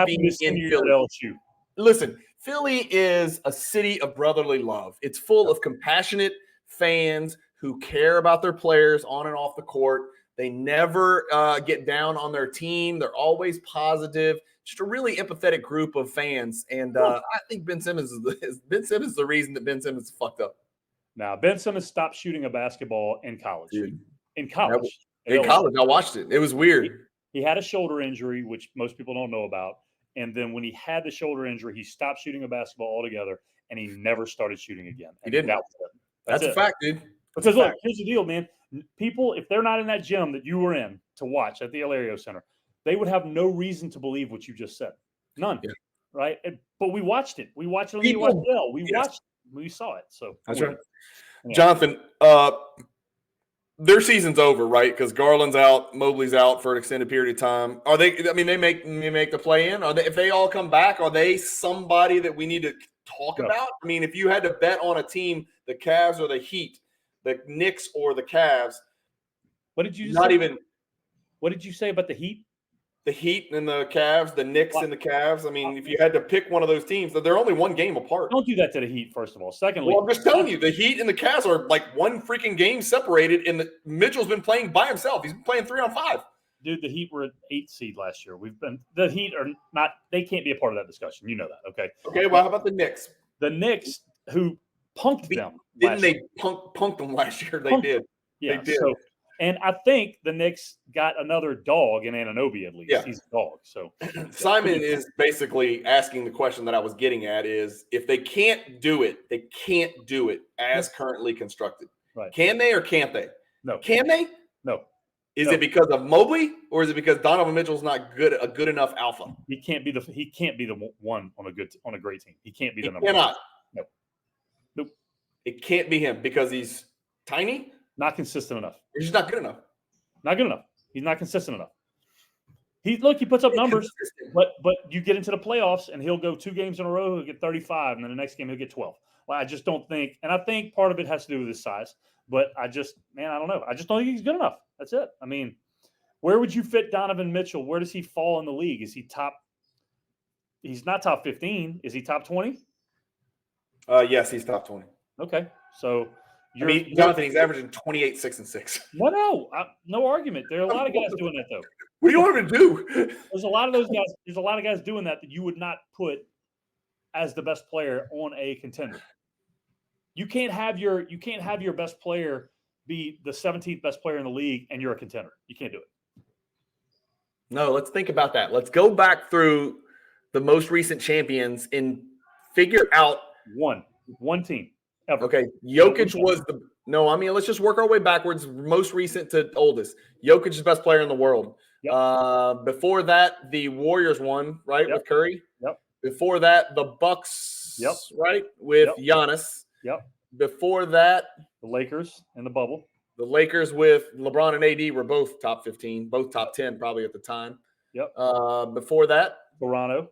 being in Philly. LSU. Listen, Philly is a city of brotherly love. It's full of compassionate fans who care about their players on and off the court. They never get down on their team. They're always positive. Just a really empathetic group of fans. And I think Ben Simmons is the reason that Ben Simmons is fucked up. Now, Ben Simmons stopped shooting a basketball in college. Dude. In college. In college, I watched it. It was weird. He had a shoulder injury, which most people don't know about. And then when he had the shoulder injury, he stopped shooting a basketball altogether, and he never started shooting again. He didn't. That's a fact, dude. Because look, here's the deal, man. People, if they're not in that gym that you were in to watch at the Alario Center, they would have no reason to believe what you just said. None. Yeah. Right? But we watched it. We watched it on the USL. We watched it. We saw it. So that's right. Yeah. Jonathan, their season's over, right? Because Garland's out, Mobley's out for an extended period of time. Are they? I mean, they make the play in. Are they? If they all come back, are they somebody that we need to talk about? I mean, if you had to bet on a team, the Cavs or the Heat, the Knicks or the Cavs, what did you? What did you say about the Heat? The Heat and the Cavs, the Knicks and the Cavs. I mean, if you had to pick one of those teams, they're only one game apart. Don't do that to the Heat, first of all. Secondly, well, I'm just telling you, the Heat and the Cavs are like one freaking game separated, and Mitchell's been playing by himself. He's been playing 3-on-5. Dude, the Heat were an 8th seed last year. The Heat are not. They can't be a part of that discussion. You know that, okay? Okay. Well, how about the Knicks? The Knicks, who punked them. Didn't they punked them last year? They did. Yeah. They did. So, and I think the Knicks got another dog in Anunoby at least. Yeah. He's a dog. So Simon is basically asking the question that I was getting at is if they can't do it, they can't do it as currently constructed. Right. Can they or can't they? No. Can they? No. Is it because of Mobley or is it because Donovan Mitchell's not a good enough alpha? He can't be the one on a great team. He can't be the number. Cannot. No. Nope. It can't be him because he's tiny. Not consistent enough. He's just not good enough. Not good enough. He's not consistent enough. He puts up numbers, but you get into the playoffs and he'll go 2 games in a row, he'll get 35, and then the next game he'll get 12. Well, I just don't think, and I think part of it has to do with his size, but I don't know. I just don't think he's good enough. That's it. I mean, where would you fit Donovan Mitchell? Where does he fall in the league? Is he top? He's not top 15. Is he top 20? Yes, he's top 20. Okay, so. Jonathan, he's averaging 28, 6, and 6. No argument. There are a lot of guys doing that, though. What do you want him to do? There's a lot of those guys. There's a lot of guys doing that you would not put as the best player on a contender. You can't have your best player be the 17th best player in the league and you're a contender. You can't do it. No, let's think about that. Let's go back through the most recent champions and figure out one team. Ever. Okay, Jokic was No, I mean, let's just work our way backwards, most recent to oldest. Jokic is the best player in the world. Yep. Before that, the Warriors won, right, Yep. with Curry. Yep. Before that, the Bucks, Yep. right, with Giannis. Yep. Before that, the Lakers in the bubble. The Lakers with LeBron and AD were both top 15, both top 10 probably at the time. Yep. Before that, Toronto.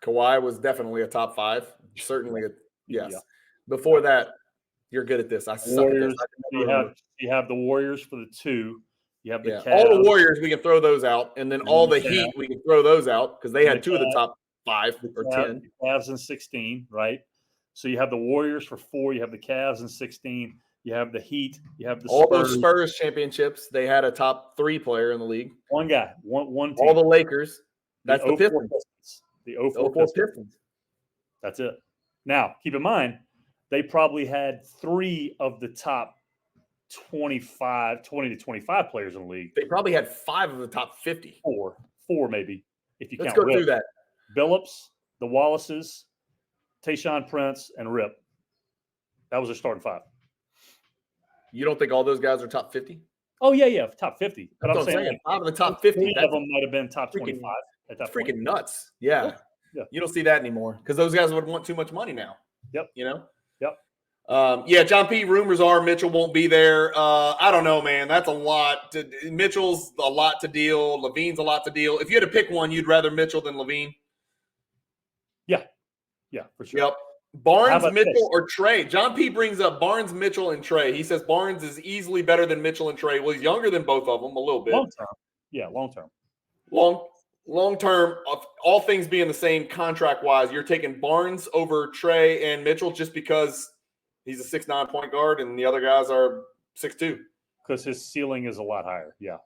Kawhi was definitely a top 5. Certainly, yes. Yeah. Before that, you're good at this. I suck at this. You have the Warriors for the 2. You have the Cavs. All the Warriors, we can throw those out. And then all the Heat, we can throw those out because they had 2 of the top 5 or 10. The Cavs in 16, right? So you have the Warriors for 4. You have the Cavs in 16. You have the Heat. You have the all Spurs. Those Spurs championships, they had a top 3 player in the league. One guy, one team. All the Lakers. That's the Pistons. The 04 Pistons. That's it. Now, keep in mind, they probably had 3 of the top 20 to 25 players in the league. They probably had 5 of the top 50. 4 maybe, if you Let's count go through that. Billups, the Wallaces, Tayshaun Prince, and Rip. That was their starting 5. You don't think all those guys are top 50? Oh, yeah, top 50. But I'm saying like 5 of the top 50. 3 of them might have been top 25 at that point. Freaking nuts. Yeah. You don't see that anymore because those guys would want too much money now. Yep. You know? Yep. John P. Rumors are Mitchell won't be there. I don't know, man. That's a lot. Mitchell's a lot to deal. Levine's a lot to deal. If you had to pick one, you'd rather Mitchell than Levine? Yeah, for sure. Yep. Barnes, Mitchell, or Trey? John P. brings up Barnes, Mitchell, and Trey. He says Barnes is easily better than Mitchell and Trey. Well, he's younger than both of them a little bit. Long term. Yeah, long term. Long term, all things being the same contract-wise, you're taking Barnes over Trey and Mitchell just because he's a 6'9" point guard and the other guys are 6'2". Because his ceiling is a lot higher. Yeah,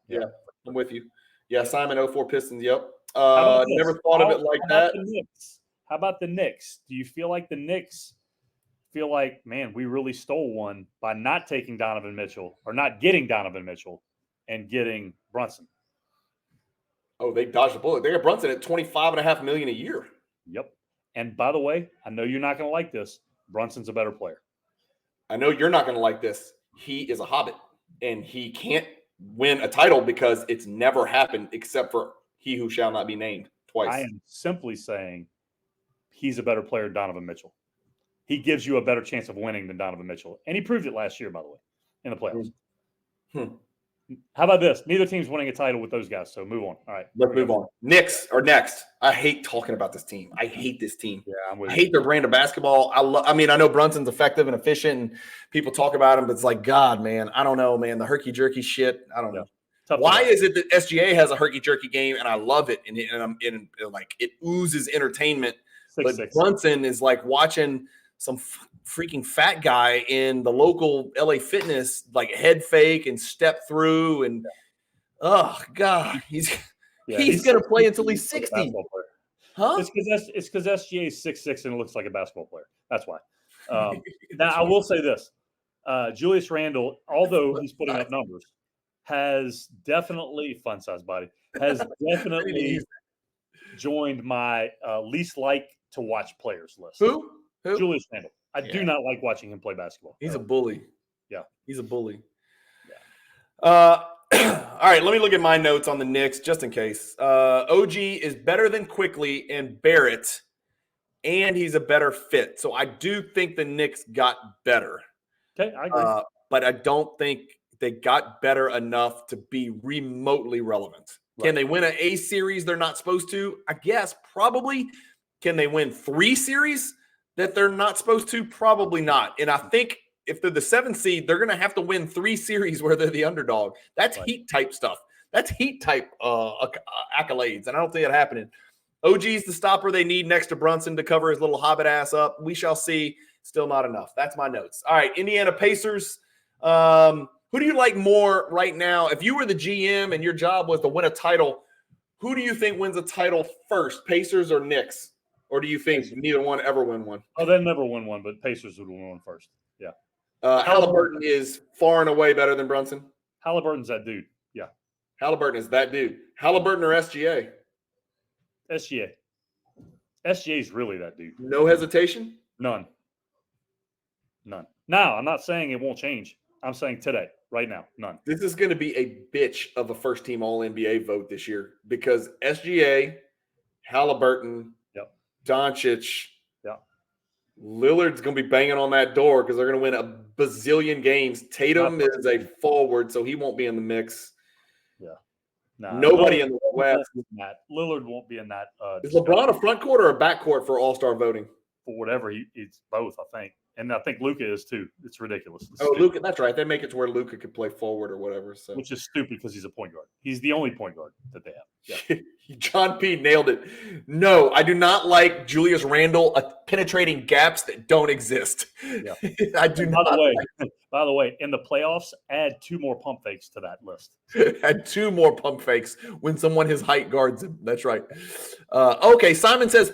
I'm with you. Yeah, Simon 04 Pistons, yep. Never thought of it like that. How about the Knicks? Do you feel like the Knicks feel like, man, we really stole one by not taking Donovan Mitchell or not getting Donovan Mitchell and getting Brunson? Oh, they dodged the bullet. They got Brunson at $25.5 million a year. Yep. And by the way, I know you're not going to like this. Brunson's a better player. I know you're not going to like this. He is a hobbit, and he can't win a title because it's never happened except for he who shall not be named twice. I am simply saying he's a better player than Donovan Mitchell. He gives you a better chance of winning than Donovan Mitchell. And he proved it last year, by the way, in the playoffs. How about this? Neither team's winning a title with those guys, so move on. All right. Let's move on. Knicks are next. I hate talking about this team. I hate this team. Yeah, I hate their brand of basketball. I mean, I know Brunson's effective and efficient, and people talk about him, but it's like, God, man, I don't know, man. The herky-jerky shit, I don't know. Why is it that SGA has a herky-jerky game, and I love it, and I'm in like it oozes entertainment, but Brunson is like watching some freaking fat guy in the local LA Fitness, like head fake and step through. And oh God, he's going to play until he's 60. Huh? It's because SGA is 6'6" and looks like a basketball player. That's why. Now I will say this. Julius Randle, although he's putting up numbers, has definitely joined my least like to watch players list. Who? Julius Randle. I do not like watching him play basketball. He's a bully. Yeah. He's a bully. Yeah. All right, let me look at my notes on the Knicks just in case. OG is better than Quickly and Barrett, and he's a better fit. So I do think the Knicks got better. Okay, I agree. But I don't think they got better enough to be remotely relevant. Right. Can they win an A series they're not supposed to? I guess probably. Can they win 3 series that they're not supposed to? Probably not. And I think if they're the 7th seed, they're going to have to win 3 series where they're the underdog. That's Heat type stuff. That's Heat type accolades. And I don't see it happening. OG's the stopper they need next to Brunson to cover his little hobbit ass up. We shall see. Still not enough. That's my notes. All right, Indiana Pacers. Who do you like more right now? If you were the GM and your job was to win a title, who do you think wins a title first, Pacers or Knicks? Or do you think neither one ever win one? Oh, they'll never win one, but Pacers would win one first. Yeah. Halliburton is far and away better than Brunson. Halliburton's that dude. Yeah. Halliburton is that dude. Halliburton or SGA? SGA. SGA is really that dude. No hesitation? None. No, I'm not saying it won't change. I'm saying today, right now, none. This is going to be a bitch of a first-team All-NBA vote this year because SGA, Halliburton, Yep. Doncic, Yep. Lillard's going to be banging on that door because they're going to win a bazillion games. Tatum is a forward, so he won't be in the mix. Yeah. Nah, Nobody in the West. Lillard won't be in that. Is LeBron a front court or a back court for All-Star voting? For whatever, it's both, I think. And I think Luka is too. It's ridiculous. It's Luka, that's right. They make it to where Luka could play forward or whatever. So, which is stupid because he's a point guard. He's the only point guard that they have. Yeah. John P. nailed it. No, I do not like Julius Randle penetrating gaps that don't exist. Yeah. I do not. By the way, in the playoffs, add 2 more pump fakes to that list. Add 2 more pump fakes when someone his height guards him. That's right. Okay, Simon says,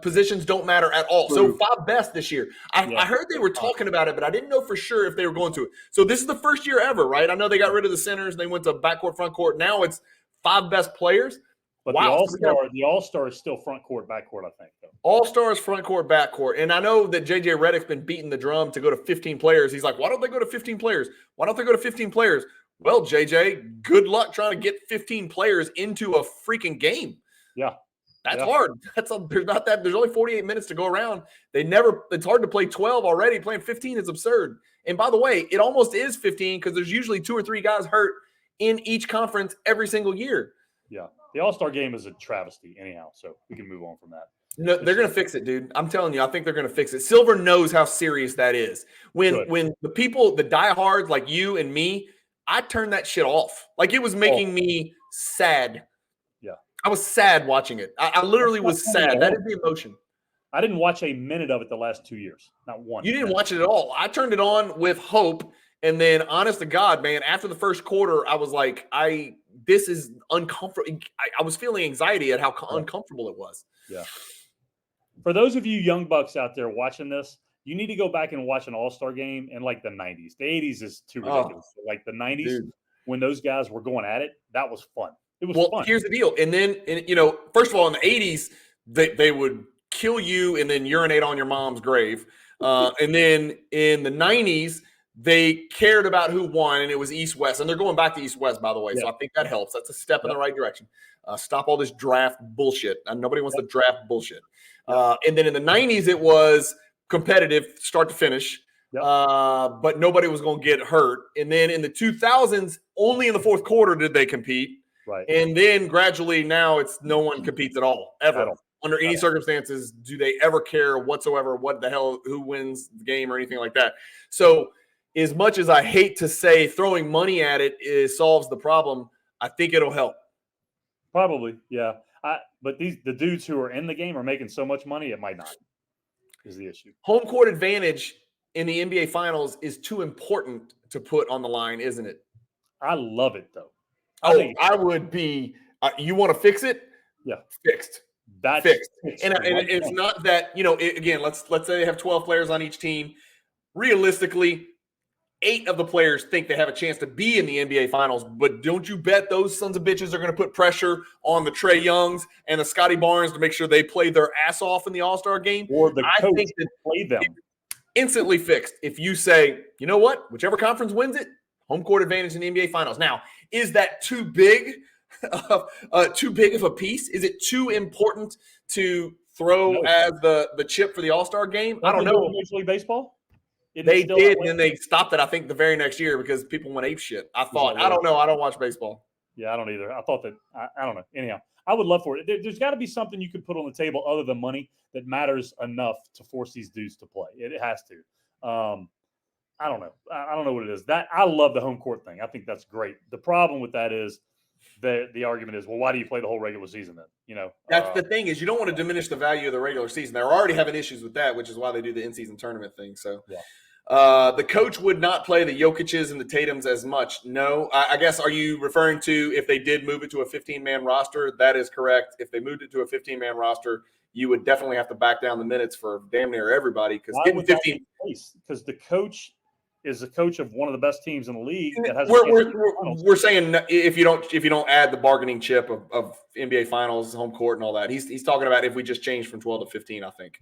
positions don't matter at all. So 5 best this year. I heard they were talking about it, but I didn't know for sure if they were going to it. So this is the first year ever, right? I know they got rid of the centers. They went to backcourt, front court. Now it's 5 best players. But wow. the All-Star is still front court, back court, I think. Though. All-Star is front court, back court. And I know that J.J. Redick's been beating the drum to go to 15 players. He's like, why don't they go to 15 players? Why don't they go to 15 players? Well, J.J., good luck trying to get 15 players into a freaking game. Yeah. That's hard. There's only 48 minutes to go around. It's hard to play 12 already. Playing 15 is absurd. And by the way, it almost is 15 because there's usually 2 or 3 guys hurt in each conference every single year. Yeah. The All-Star game is a travesty anyhow, so we can move on from that. No, they're going to fix it, dude. I'm telling you, I think they're going to fix it. Silver knows how serious that is. When the people, the diehards like you and me, I turned that shit off. Like it was making me sad. Yeah. I was sad watching it. I literally was sad. That is the emotion. I didn't watch a minute of it the last 2 years. Not one. You didn't watch it at all. I turned it on with hope. And then, honest to God, man, after the first quarter, I was like, this is uncomfortable. I was feeling anxiety at how uncomfortable it was. Yeah. For those of you young bucks out there watching this, you need to go back and watch an All-Star game in like the 90s. The 80s is too ridiculous. Like the 90s, when those guys were going at it, that was fun. It was fun. Here's the deal. And then, first of all, in the 80s, they would kill you and then urinate on your mom's grave. And then in the 90s, they cared about who won, and it was East-West. And they're going back to East-West, by the way. So I think that helps. That's a step in the right direction. Stop all this draft bullshit. Nobody wants to draft bullshit. And then in the 90s, it was competitive start to finish. But nobody was going to get hurt. And then in the 2000s, only in the fourth quarter did they compete. Right. And then gradually now it's no one competes at all, ever. Under any circumstances, do they ever care whatsoever what the hell, who wins the game or anything like that. So as much as I hate to say throwing money at it solves the problem, I think it'll help. Probably, yeah. But the dudes who are in the game are making so much money, it might not, is the issue. Home court advantage in the NBA Finals is too important to put on the line, isn't it? I love it, though. I would be you want to fix it? Yeah. Fixed. That's fixed. And it's not that, again, let's say they have 12 players on each team. Realistically, 8 of the players think they have a chance to be in the NBA Finals, but don't you bet those sons of bitches are going to put pressure on the Trae Youngs and the Scotty Barnes to make sure they play their ass off in the All-Star game? Or the coach to play them. Instantly fixed. If you say, you know what, whichever conference wins it, home court advantage in the NBA Finals. Now, is that too big of a piece? Is it too important to throw as the chip for the All-Star game? I don't know. Major League Baseball? They did, and then they stopped it, I think, the very next year because people went ape shit. I thought, I don't know. I don't watch baseball. Yeah, I don't either. I thought that, I don't know. Anyhow, I would love for it. There's got to be something you could put on the table other than money that matters enough to force these dudes to play. It has to. I don't know. I don't know what it is. That I love the home court thing. I think that's great. The problem with that is the argument is, well, why do you play the whole regular season then? That's the thing is you don't want to diminish the value of the regular season. They're already having issues with that, which is why they do the in-season tournament thing. So the coach would not play the Jokic's and the Tatums as much. No, I guess, are you referring to if they did move it to a 15-man roster? That is correct. If they moved it to a 15-man roster, you would definitely have to back down the minutes for damn near everybody because getting 15. Because the coach is the coach of one of the best teams in the league. That has we're saying if you don't add the bargaining chip of NBA Finals, home court, and all that. He's talking about if we just change from 12 to 15. I think.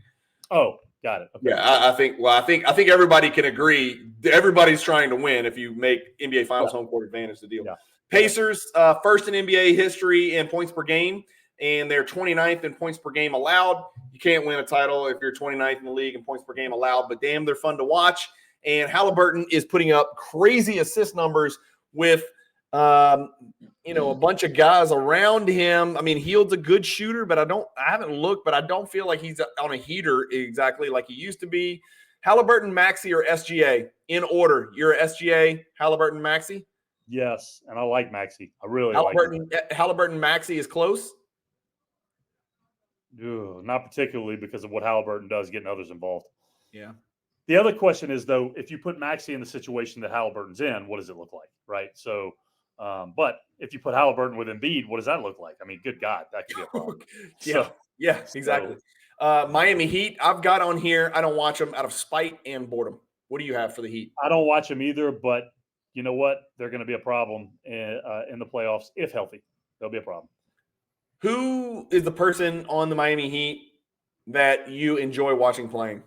Oh, Got it. Okay. Yeah, I think. Well, I think everybody can agree. Everybody's trying to win. If you make NBA Finals home court advantage, the deal. Yeah. Pacers first in NBA history in points per game, and they're 29th in points per game allowed. You can't win a title if you're 29th in the league in points per game allowed, but damn, they're fun to watch. And Halliburton is putting up crazy assist numbers with a bunch of guys around him. I mean, Hield's a good shooter, but I haven't looked, but I don't feel like he's on a heater exactly like he used to be. Halliburton, Maxey, or SGA in order. You're a SGA, Halliburton, Maxey? Yes, and I like Maxey. I really like him. Halliburton, Maxey is close? Not particularly because of what Halliburton does getting others involved. Yeah. The other question is, though, if you put Maxey in the situation that Halliburton's in, what does it look like, right? So, but if you put Halliburton with Embiid, what does that look like? I mean, good God, that could be a problem. Yeah, exactly. Miami Heat, I've got on here. I don't watch them out of spite and boredom. What do you have for the Heat? I don't watch them either, but you know what? They're going to be a problem in the playoffs if healthy. They'll be a problem. Who is the person on the Miami Heat that you enjoy watching playing?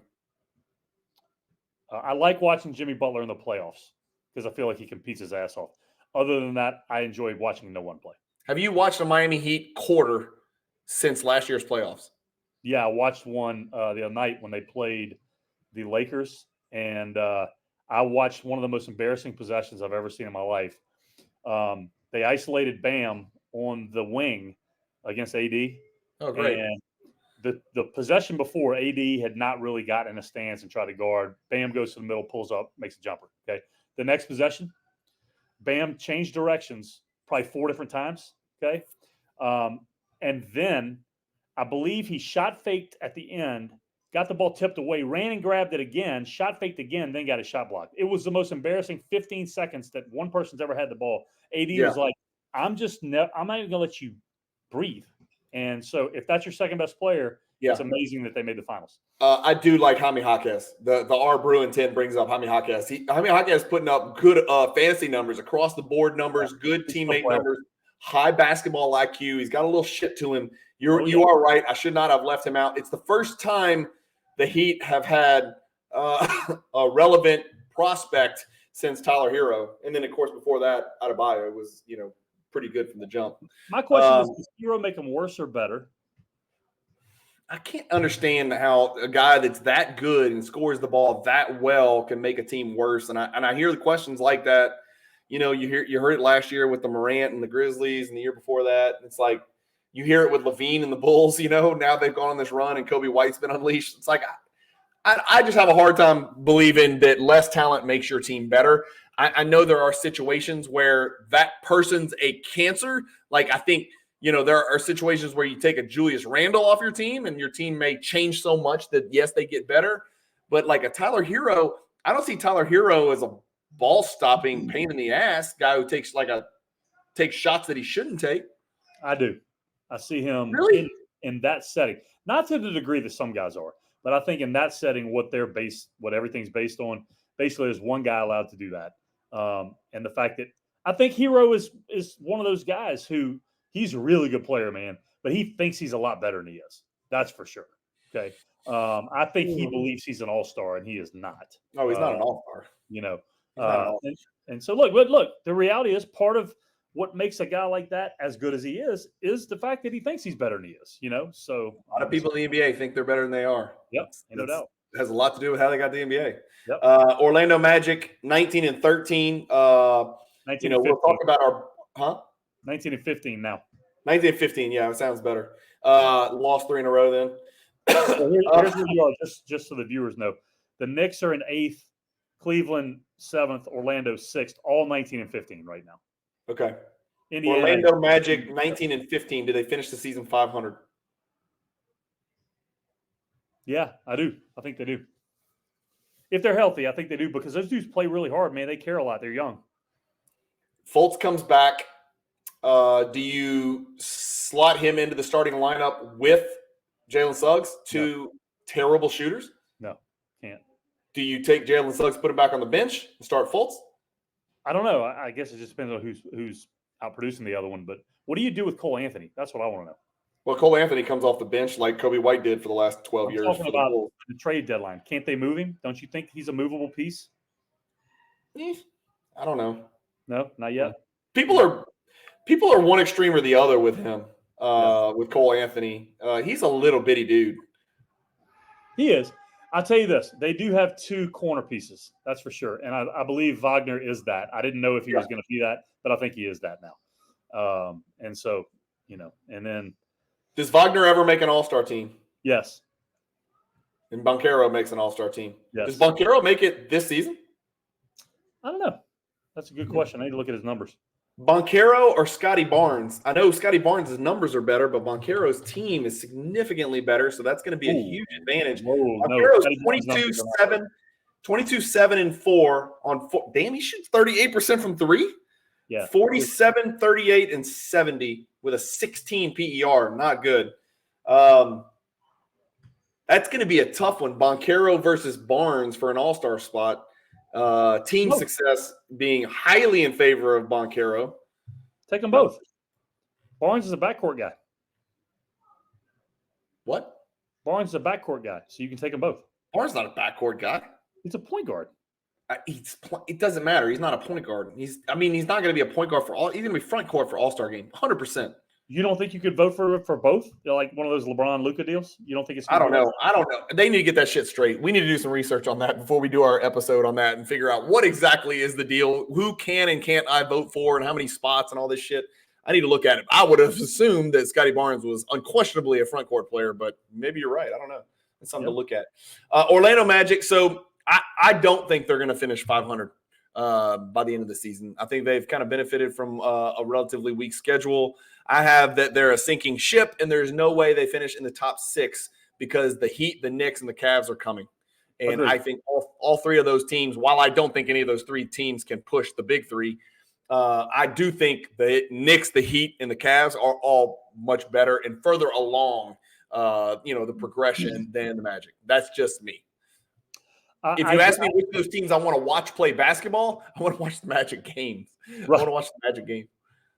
I like watching Jimmy Butler in the playoffs because I feel like he competes his ass off. Other than that, I enjoy watching no one play. Have you watched a Miami Heat quarter since last year's playoffs? Yeah, I watched one the other night when they played the Lakers, and I watched one of the most embarrassing possessions I've ever seen in my life. They isolated Bam on the wing against AD. Oh, great. And the possession before, AD had not really gotten in a stance and tried to guard. Bam goes to the middle, pulls up, makes a jumper. Okay. The next possession, Bam changed directions probably 4 different times. Okay. And then I believe he shot faked at the end, got the ball tipped away, ran and grabbed it again, shot faked again, then got a shot blocked. It was the most embarrassing 15 seconds that one person's ever had the ball. AD was like, I'm not even going to let you breathe. And so if that's your second best player, it's amazing that they made the finals. I do like Jaime Jaquez. The R Bruin 10 brings up Jaime Jaquez. Jaime Jaquez putting up good fantasy numbers, across the board numbers, good teammate numbers, high basketball IQ. He's got a little shit to him. You are right. I should not have left him out. It's the first time the Heat have had a relevant prospect since Tyler Hero. And then, of course, before that, Adebayo was, pretty good from the jump. My question is, does Hero make them worse or better? I can't understand how a guy that's that good and scores the ball that well can make a team worse. And I hear the questions like that. You heard it last year with the Morant and the Grizzlies, and the year before that. It's like you hear it with Levine and the Bulls. Now they've gone on this run, and Kobe White's been unleashed. It's like I just have a hard time believing that less talent makes your team better. I know there are situations where that person's a cancer. Like I think, there are situations where you take a Julius Randle off your team and your team may change so much that, yes, they get better. But like a Tyler Hero, I don't see Tyler Hero as a ball-stopping pain in the ass guy who takes shots that he shouldn't take. I do. I see him really in that setting. Not to the degree that some guys are, but I think in that setting, what everything's based on, basically there's one guy allowed to do that. And the fact that I think Hero is one of those guys who he's a really good player, man, but he thinks he's a lot better than he is. That's for sure. Okay. I think he believes he's an all-star and he is not. No, he's not an all-star. And so look, the reality is part of what makes a guy like that as good as he is the fact that he thinks he's better than he is, So a lot of people in the NBA think they're better than they are. Yep. No doubt. It has a lot to do with how they got the NBA. Yep. Orlando Magic, 19 and 13. 19 and 15. We'll talk about 19 and 15 now. 19 and 15. Yeah, it sounds better. Lost 3 in a row then. So here's where you are, just so the viewers know. The Knicks are in 8th, Cleveland 7th, Orlando 6th, all 19 and 15 right now. Okay. Indiana, Orlando Magic, 19 and 15. Did they finish the season 500? Yeah, I do. I think they do. If they're healthy, I think they do because those dudes play really hard, man. They care a lot. They're young. Fultz comes back. Do you slot him into the starting lineup with Jalen Suggs, two terrible shooters? No, can't. Do you take Jalen Suggs, put him back on the bench, and start Fultz? I don't know. I guess it just depends on who's outproducing the other one. But what do you do with Cole Anthony? That's what I want to know. Well, Cole Anthony comes off the bench like Kobe White did for the last 12 I'm years. talking For the about Bulls. the trade deadline. Can't they move him? Don't you think he's a movable piece? I don't know. No, not yet. People are one extreme or the other with him. With Cole Anthony, he's a little bitty dude. He is. I'll tell you this: they do have two corner pieces, that's for sure, and I believe Wagner is that. I didn't know if he was going to be that, but I think he is that now. And so, and then does Wagner ever make an All-Star team? Yes. And Banchero makes an All-Star team. Yes. Does Banchero make it this season? I don't know. That's a good question. I need to look at his numbers. Banchero or Scotty Barnes? I know Scotty Barnes' numbers are better, but Banchero's team is significantly better, so that's going to be a huge advantage. Banchero's 22-7-4 on 4. Damn, he shoots 38% from 3. Yeah. 47, 38, and 70 with a 16 PER. Not good. That's going to be a tough one. Banchero versus Barnes for an all-star spot. Team success being highly in favor of Banchero. Take them both. Barnes is a backcourt guy. What? Barnes is a backcourt guy, so you can take them both. Barnes not a backcourt guy. He's a point guard. It doesn't matter. He's not a point guard. He's not going to be a point guard for all. He's going to be front court for All-Star game, 100%. You don't think you could vote for both? Like one of those LeBron Luka deals? You don't think it's? I don't know. They need to get that shit straight. We need to do some research on that before we do our episode on that and figure out what exactly is the deal. Who can and can't I vote for, and how many spots and all this shit. I need to look at it. I would have assumed that Scotty Barnes was unquestionably a front court player, but maybe you're right. I don't know. It's something to look at. Orlando Magic. So I don't think they're going to finish 500 by the end of the season. I think they've kind of benefited from a relatively weak schedule. I have that they're a sinking ship, and there's no way they finish in the top 6 because the Heat, the Knicks, and the Cavs are coming. And I think all 3 of those teams, while I don't think any of those 3 teams can push the big 3, I do think the Knicks, the Heat, and the Cavs are all much better and further along, the progression than the Magic. That's just me. If you ask me which of those teams I want to watch play basketball, I want to watch the Magic games. Right. I want to watch the Magic game.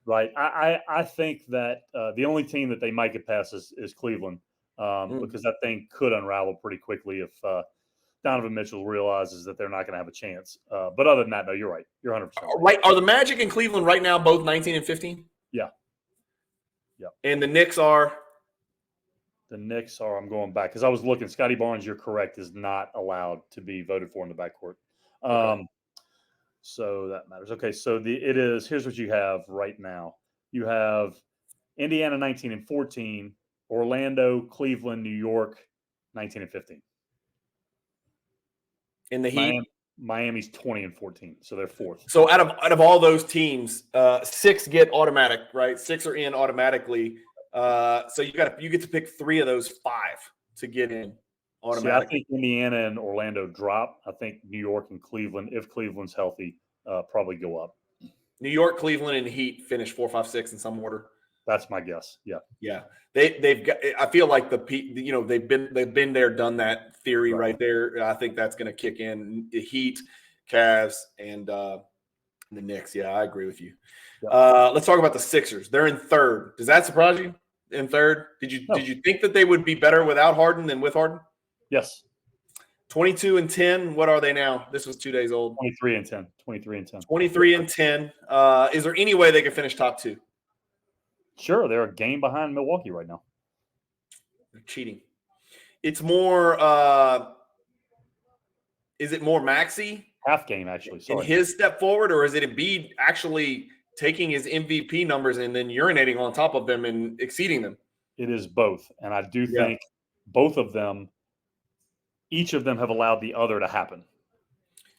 Right. I think that the only team that they might get past is Cleveland because that thing could unravel pretty quickly if Donovan Mitchell realizes that they're not going to have a chance. But other than that, no, you're right. You're 100% right. Are the Magic and Cleveland right now both 19 and 15? Yeah. Yeah. And the Knicks are? The Knicks are, I'm going back because I was looking. Scotty Barnes, you're correct, is not allowed to be voted for in the backcourt. Okay. So that matters. Okay, so here's what you have right now. You have Indiana 19 and 14, Orlando, Cleveland, New York 19 and 15. In the Heat, Miami's 20 and 14, so they're 4th. So out of all those teams, 6 get automatic, right? 6 are in automatically. So you get to pick 3 of those 5 to get in. See, I think Indiana and Orlando drop. I think New York and Cleveland, if Cleveland's healthy, probably go up. New York, Cleveland, and Heat finish 4, 5, 6 in some order. That's my guess. Yeah. Yeah. They've got. I feel like they've been there, done that theory right there. I think that's going to kick in. The Heat, Cavs, and the Knicks. Yeah, I agree with you. Yeah. Let's talk about the Sixers. They're in 3rd. Does that surprise you? In 3rd, did you think that they would be better without Harden than with Harden? Yes. 22 and 10. What are they now? This was 2 days old. 23 and 10. 23 and 10. 23 and 10. Is there any way they can finish top 2? Sure. They're a game behind Milwaukee right now. They're cheating. It's more is it more Maxey? Half game, actually. In his step forward, or is it Embiid actually taking his MVP numbers and then urinating on top of them and exceeding them? It is both. And I do think both of them, each of them have allowed the other to happen.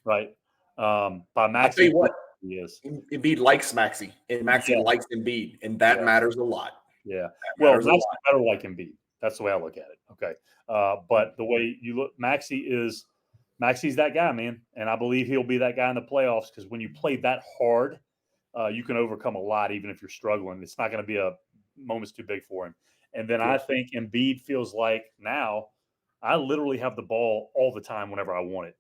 Right? By Maxey. I'll tell you what, he is. Embiid likes Maxey, and Maxey likes Embiid, and that matters a lot. Yeah. Well, Maxey better like Embiid. That's the way I look at it. Okay. But the way you look, Maxey's that guy, man. And I believe he'll be that guy in the playoffs because when you play that hard, you can overcome a lot, even if you're struggling. It's not going to be a moment's too big for him. And then I think Embiid feels like now I literally have the ball all the time whenever I want it,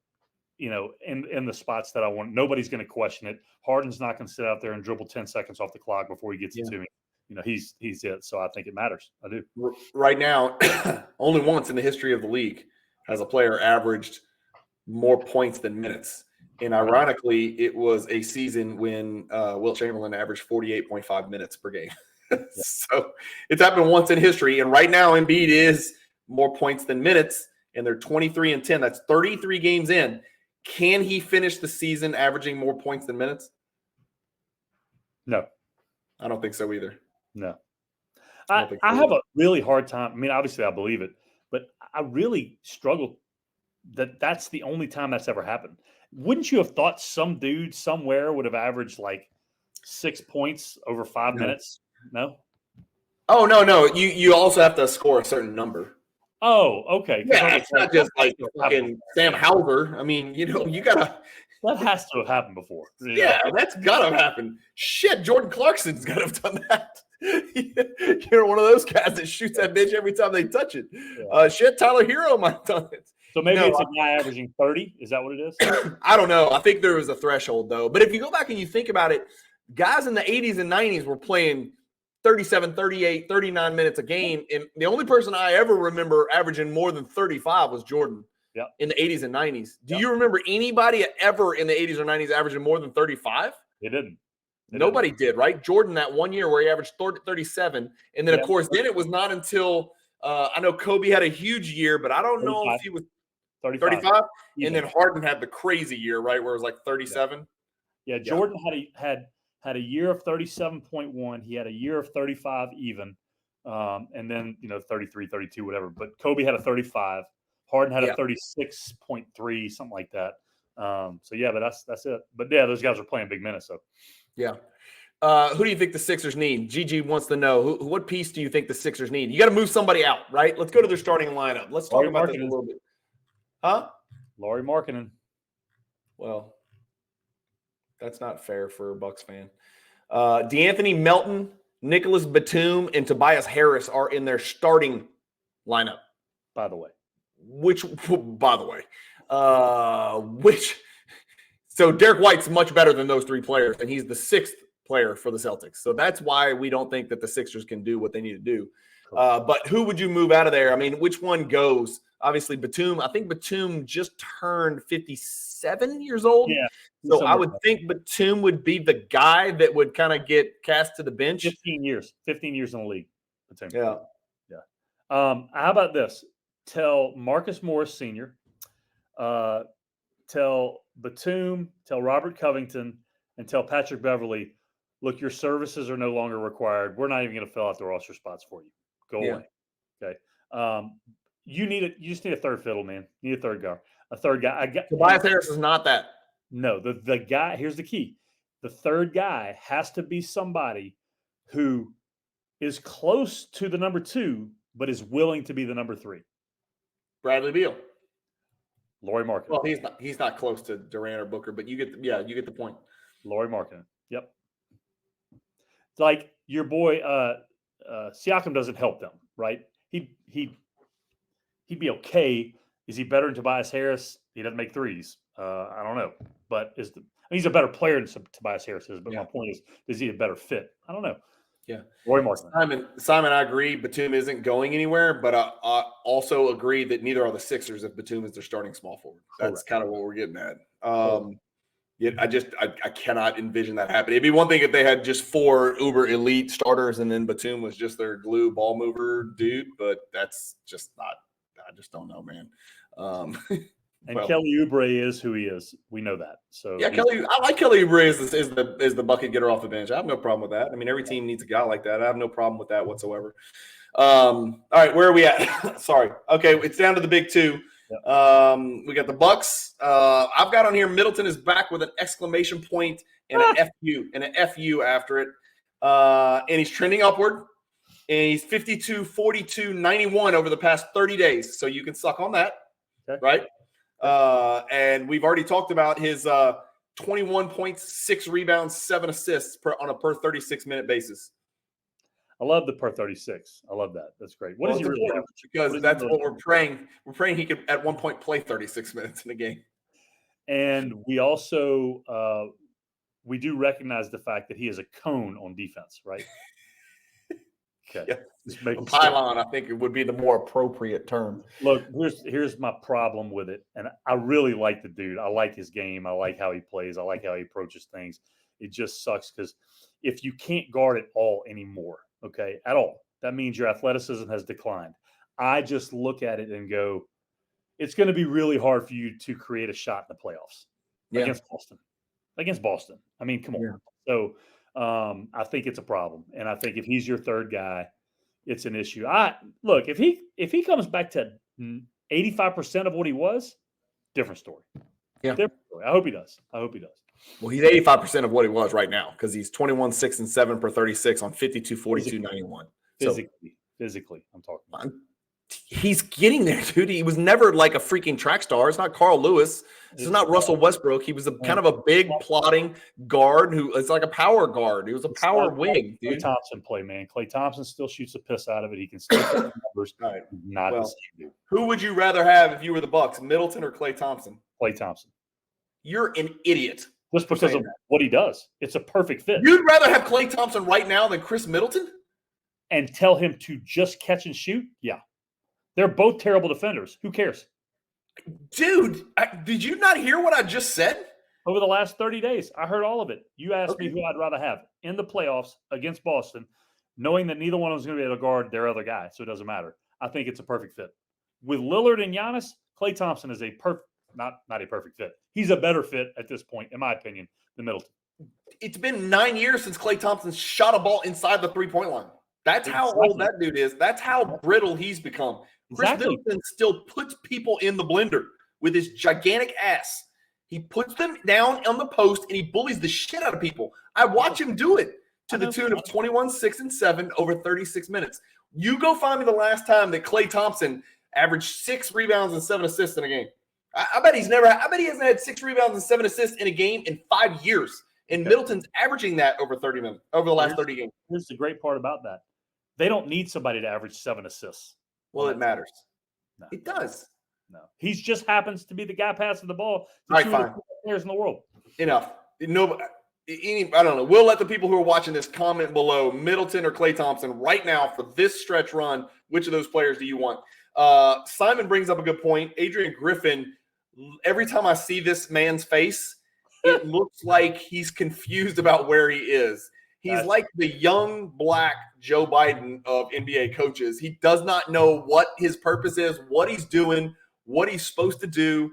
in the spots that I want. Nobody's going to question it. Harden's not going to sit out there and dribble 10 seconds off the clock before he gets it to me. he's it. So I think it matters. I do. Right now, only once in the history of the league has a player averaged more points than minutes. And ironically, it was a season when Wilt Chamberlain averaged 48.5 minutes per game. So it's happened once in history. And right now, Embiid is more points than minutes, and they're 23-10. That's 33 games in. Can he finish the season averaging more points than minutes? No. I don't think so either. No. I have a really hard time. I mean, obviously I believe it, but I really struggle that's the only time that's ever happened. Wouldn't you have thought some dude somewhere would have averaged like 6 points over 5 minutes? No? Oh, no. You also have to score a certain number. Oh, okay. Yeah, it's not just like fucking Sam Hauser. I mean, you gotta. That has to have happened before. Yeah, that's gotta happen. Shit, Jordan Clarkson's gotta have done that. You're one of those guys that shoots that bitch every time they touch it. Yeah. Shit, Tyler Hero might have done it. So maybe it's a guy averaging 30. Is that what it is? I don't know. I think there was a threshold though. But if you go back and you think about it, guys in the 80s and 90s were playing 37, 38, 39 minutes a game. And the only person I ever remember averaging more than 35 was Jordan in the 80s and 90s. Do you remember anybody ever in the 80s or 90s averaging more than 35? They didn't. Nobody did, right? Jordan, that 1 year where he averaged 37. And then, of course, then it was not until I know Kobe had a huge year, but I don't know if he was 35. And then Harden had the crazy year, right, where it was like 37. Yeah, Jordan had a year of 37.1. He had a year of 35 even. And then, 33, 32, whatever. But Kobe had a 35. Harden had a 36.3, something like that. But that's it. But yeah, those guys are playing big minutes. So yeah. Who do you think the Sixers need? Gigi wants to know what piece do you think the Sixers need? You got to move somebody out, right? Let's go to their starting lineup. Let's talk about this a little bit. Huh? Lauri Markkanen. Well, that's not fair for a Bucks fan. DeAnthony Melton, Nicholas Batum, and Tobias Harris are in their starting lineup. By the way. So Derek White's much better than those three players, and he's the sixth player for the Celtics. So that's why we don't think that the Sixers can do what they need to do. But who would you move out of there? I mean, which one goes? Obviously, Batum. I think Batum just turned 57 years old. Yeah. So I would think Batum would be the guy that would kind of get cast to the bench. 15 years in the league. Batum. Yeah. How about this? Tell Marcus Morris Sr., tell Batum, tell Robert Covington, and tell Patrick Beverly, look, your services are no longer required. We're not even going to fill out the roster spots for you. Go away. Okay. You just need a third fiddle, man. You need a third guy. Tobias Harris is not that. No, the guy, here's the key. The third guy has to be somebody who is close to the number 2, but is willing to be the number 3. Bradley Beal. Lauri Markkanen. Well, he's not close to Durant or Booker, but you get the point. Lauri Markkanen. Yep. Like your boy Siakam doesn't help them, right? He'd be okay. Is he better than Tobias Harris? He doesn't make threes. I don't know, but he's a better player than Tobias Harris is. But my point is he a better fit? I don't know. Yeah, Lauri Markkanen. Simon, I agree. Batum isn't going anywhere, but I also agree that neither are the Sixers if Batum is their starting small forward. That's kind of what we're getting at. I cannot envision that happening. It'd be one thing if they had just 4 uber elite starters and then Batum was just their glue ball mover dude, but that's just not. I just don't know, man. And Kelly Oubre is who he is. We know that. So yeah, I like Kelly Oubre is the bucket getter off the bench. I have no problem with that. I mean, every team needs a guy like that. I have no problem with that whatsoever. All right, where are we at? Sorry. Okay, it's down to the big 2. Yep. We got the Bucks. I've got on here Middleton is back with an exclamation point and an FU after it. And he's trending upward. And he's 52, 42, 91 over the past 30 days. So you can suck on that, right? And we've already talked about his 21 points, 6 rebounds, 7 assists on a per 36-minute basis. I love the per 36. I love that. That's great. What is he really average? Because that's what we're praying. We're praying he could at one point play 36 minutes in a game. And we also we do recognize the fact that he is a cone on defense, right? Okay. Yeah. Just making A pylon, I think it would be the more appropriate term. Look, here's my problem with it. And I really like the dude. I like his game. I like how he plays. I like how he approaches things. It just sucks because if you can't guard at all anymore, okay, at all, that means your athleticism has declined. I just look at it and go, it's going to be really hard for you to create a shot in the playoffs against Boston. Against Boston. I mean, come on. Yeah. So I think it's a problem. And I think if he's your third guy, it's an issue. Look, if he comes back to 85% of what he was, different story. Yeah. Different story. I hope he does. Well, he's 85% of what he was right now because he's 21, 6, and 7 per 36 on 52, 42, 91. Physically, I'm talking about. He's getting there, dude. He was never like a freaking track star. It's not Carl Lewis. This is not Russell Westbrook. He was kind of a big, plotting guard who is like a power guard. He was a power wing, dude. Klay Thompson play, man. Klay Thompson still shoots the piss out of it. He can still put numbers. Right. Not the same dude. Who would you rather have if you were the Bucks, Middleton or Klay Thompson? Klay Thompson. You're an idiot. Just because of what he does. It's a perfect fit. You'd rather have Klay Thompson right now than Chris Middleton? And tell him to just catch and shoot? Yeah. They're both terrible defenders. Who cares? Dude, did you not hear what I just said? Over the last 30 days, I heard all of it. You asked me who I'd rather have in the playoffs against Boston, knowing that neither one of them is going to be able to guard their other guy, so it doesn't matter. I think it's a perfect fit. With Lillard and Giannis, Klay Thompson is not a perfect fit. He's a better fit at this point, in my opinion, than Middleton. It's been 9 years since Klay Thompson shot a ball inside the three-point line. That's how old that dude is. That's how brittle he's become. Chris Middleton still puts people in the blender with his gigantic ass. He puts them down on the post and he bullies the shit out of people. I watch him do it to the tune of 21, 6, and 7 over 36 minutes. You go find me the last time that Klay Thompson averaged 6 rebounds and 7 assists in a game. I bet he hasn't had 6 rebounds and 7 assists in a game in 5 years. And Middleton's averaging that over 30 minutes, over the last 30 games. Here's the great part about that. They don't need somebody to average 7 assists. Well, it matters. No. It does. No. He just happens to be the guy passing the ball to All right, two fine. of the best players in the world. Enough. No, I don't know. We'll let the people who are watching this comment below, Middleton or Klay Thompson, right now for this stretch run. Which of those players do you want? Simon brings up a good point. Adrian Griffin, every time I see this man's face, it looks like he's confused about where he is. He's like the young black Joe Biden of NBA coaches. He does not know what his purpose is, what he's doing, what he's supposed to do.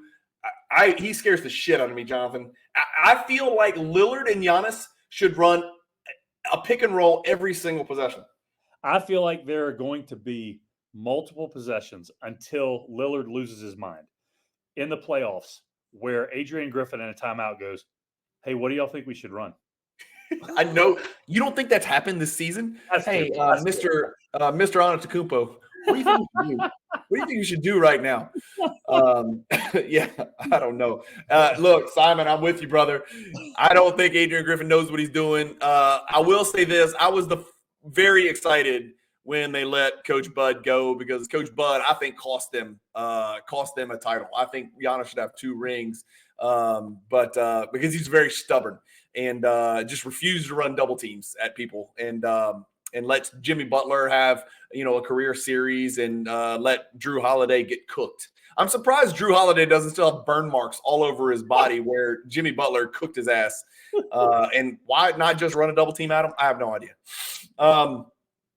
He scares the shit out of me, Jonathan. I feel like Lillard and Giannis should run a pick and roll every single possession. I feel like there are going to be multiple possessions until Lillard loses his mind in the playoffs where Adrian Griffin in a timeout goes, hey, what do y'all think we should run? I know you don't think that's happened this season. Hey, Mr. Antetokounmpo, what do you think you should do? What do you think you should do right now? Yeah, I don't know. Look, Simon, I'm with you, brother. I don't think Adrian Griffin knows what he's doing. I will say this: I was very excited when they let Coach Bud go because Coach Bud, I think, cost them a title. I think Giannis should have 2 rings, but because he's very stubborn and just refuses to run double teams at people and lets Jimmy Butler have a career series and let Drew Holiday get cooked. I'm surprised Drew Holiday doesn't still have burn marks all over his body where Jimmy Butler cooked his ass. And why not just run a double team at him? I have no idea.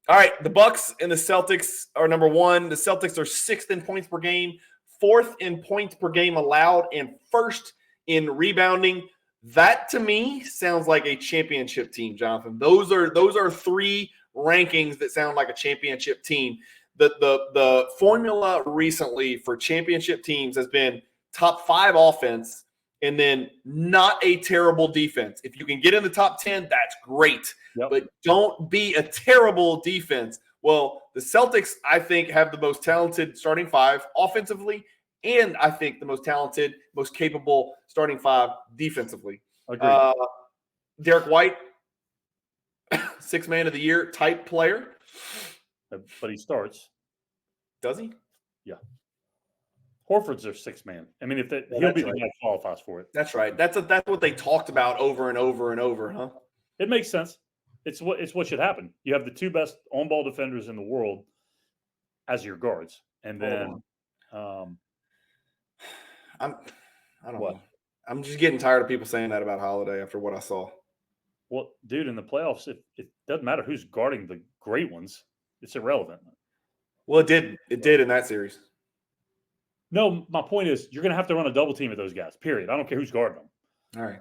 All right, the Bucks and the Celtics are number 1. The Celtics are 6th in points per game, 4th in points per game allowed, and 1st in rebounding. That to me sounds like a championship team, Jonathan. Those are 3 rankings that sound like a championship team. The formula recently for championship teams has been top 5 offense and then not a terrible defense. If you can get in the top 10, that's great. Yep. But don't be a terrible defense. Well, the Celtics, I think, have the most talented starting 5 offensively, and I think the most talented, most capable starting 5 defensively. Agreed. Derek White, 6th man of the year type player. But he starts. Does he? Yeah. Horford's their 6th man. I mean, he'll be the guy that qualifies for it. That's right. That's what they talked about over and over and over, huh? It makes sense. It's what should happen. You have the two best on-ball defenders in the world as your guards, and then I don't what? know. I'm just getting tired of people saying that about Holiday after what I saw. Well, dude, in the playoffs, it doesn't matter who's guarding the great ones. It's irrelevant. Well, it did. It did in that series. No, my point is you're going to have to run a double team with those guys. Period. I don't care who's guarding them. All right.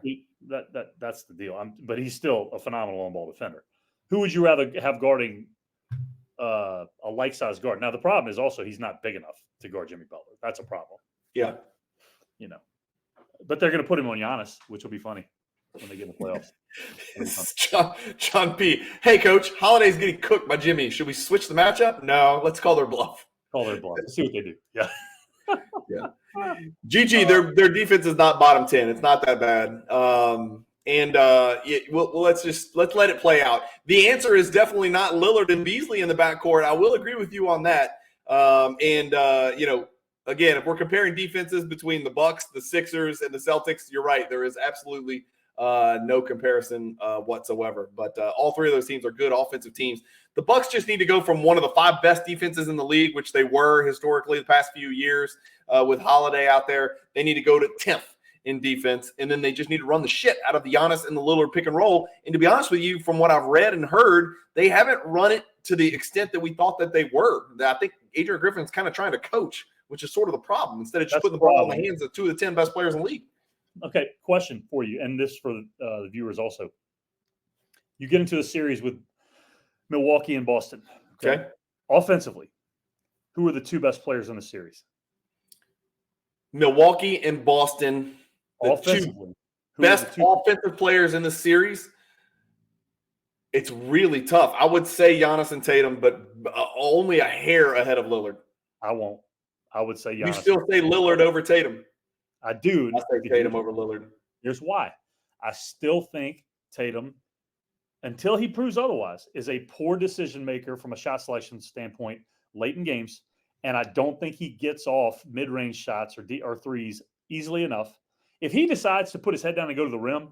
That's the deal. But he's still a phenomenal on-ball defender. Who would you rather have guarding a like-sized guard? Now the problem is also he's not big enough to guard Jimmy Butler. That's a problem. Yeah. You know, but they're going to put him on Giannis, which will be funny when they get in the playoffs. John P. Hey, Coach, Holiday's getting cooked by Jimmy. Should we switch the matchup? No, let's call their bluff. Call their bluff. Let's see what they do. Yeah. Yeah. GG, their defense is not bottom 10. It's not that bad. Let's let it play out. The answer is definitely not Lillard and Beasley in the backcourt. I will agree with you on that. Again, if we're comparing defenses between the Bucks, the Sixers, and the Celtics, you're right. There is absolutely no comparison whatsoever. But all three of those teams are good offensive teams. The Bucks just need to go from one of the 5 best defenses in the league, which they were historically the past few years with Holiday out there. They need to go to 10th in defense, and then they just need to run the shit out of the Giannis and the Lillard pick and roll. And to be honest with you, from what I've read and heard, they haven't run it to the extent that we thought that they were. I think Adrian Griffin's kind of trying to coach, which is sort of the problem, instead of just putting the ball in the hands of 2 of the 10 best players in the league. Okay, question for you, and this for the viewers also. You get into a series with Milwaukee and Boston. Okay. Offensively, who are the 2 best players in the series? Milwaukee and Boston. Offensively, best offensive players in the series. It's really tough. I would say Giannis and Tatum, but only a hair ahead of Lillard. I won't. I would say Giannis. You still say Lillard over Tatum? I do. I say Tatum over Lillard. Here's why. I still think Tatum, until he proves otherwise, is a poor decision maker from a shot selection standpoint late in games, and I don't think he gets off mid-range shots or threes easily enough. If he decides to put his head down and go to the rim,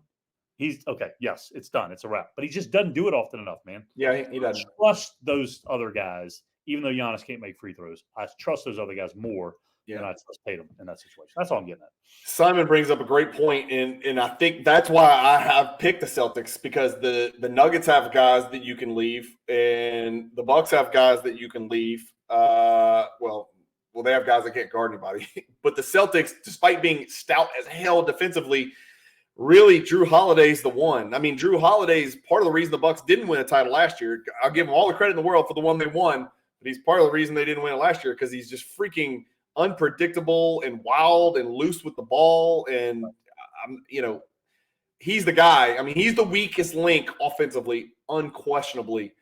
he's okay. Yes, it's done. It's a wrap. But he just doesn't do it often enough, man. Yeah, he doesn't. Trust those other guys, even though Giannis can't make free throws. I trust those other guys more than I trust Tatum in that situation. That's all I'm getting at. Simon brings up a great point, and I think that's why I have picked the Celtics, because the Nuggets have guys that you can leave, and the Bucks have guys that you can leave. Well, they have guys that can't guard anybody. But the Celtics, despite being stout as hell defensively, really Drew Holiday's the one. I mean, Drew Holiday's part of the reason the Bucks didn't win a title last year. I'll give him all the credit in the world for the one they won, but he's part of the reason they didn't win it last year, because he's just freaking unpredictable and wild and loose with the ball. And, he's the guy. I mean, he's the weakest link offensively, unquestionably.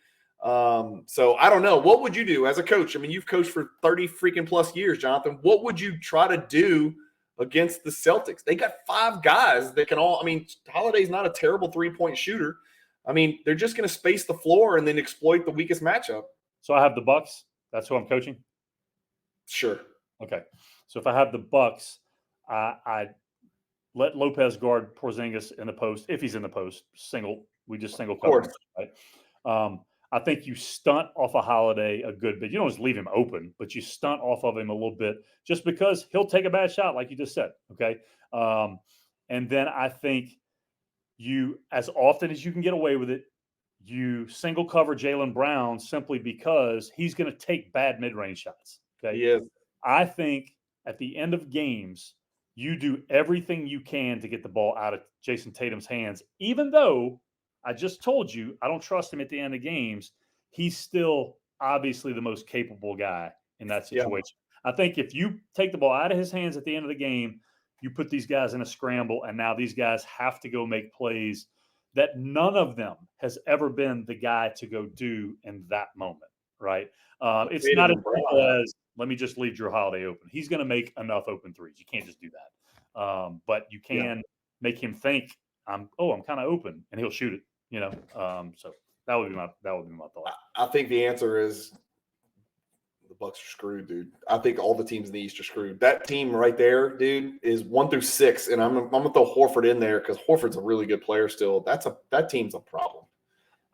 So I don't know. What would you do as a coach? I mean, you've coached for 30 freaking plus years, Jonathan. What would you try to do against the Celtics? They got 5 guys that can all – I mean, Holiday's not a terrible three-point shooter. I mean, they're just going to space the floor and then exploit the weakest matchup. So I have the Bucks. That's who I'm coaching? Sure. Okay. So if I have the Bucks, I let Lopez guard Porzingis in the post. If he's in the post, we just single cover, right? I think you stunt off a Holiday a good bit. You don't just leave him open, but you stunt off of him a little bit just because he'll take a bad shot, like you just said. Okay. And then I think you, as often as you can get away with it, you single cover Jaylen Brown simply because he's going to take bad mid-range shots. Okay. He is. I think at the end of games, you do everything you can to get the ball out of Jason Tatum's hands, even though I just told you I don't trust him at the end of games. He's still obviously the most capable guy in that situation. Yeah. I think if you take the ball out of his hands at the end of the game, you put these guys in a scramble, and now these guys have to go make plays that none of them has ever been the guy to go do in that moment, right? It's not as simple as, let me just leave Drew Holiday open. He's going to make enough open threes. You can't just do that. But you can make him think, I'm kind of open, and he'll shoot it. So that would be my thought. I think the answer is the Bucks are screwed, dude. I think all the teams in the East are screwed. That team right there, dude, is 1 through 6, and I'm gonna throw Horford in there because Horford's a really good player still. That team's a problem.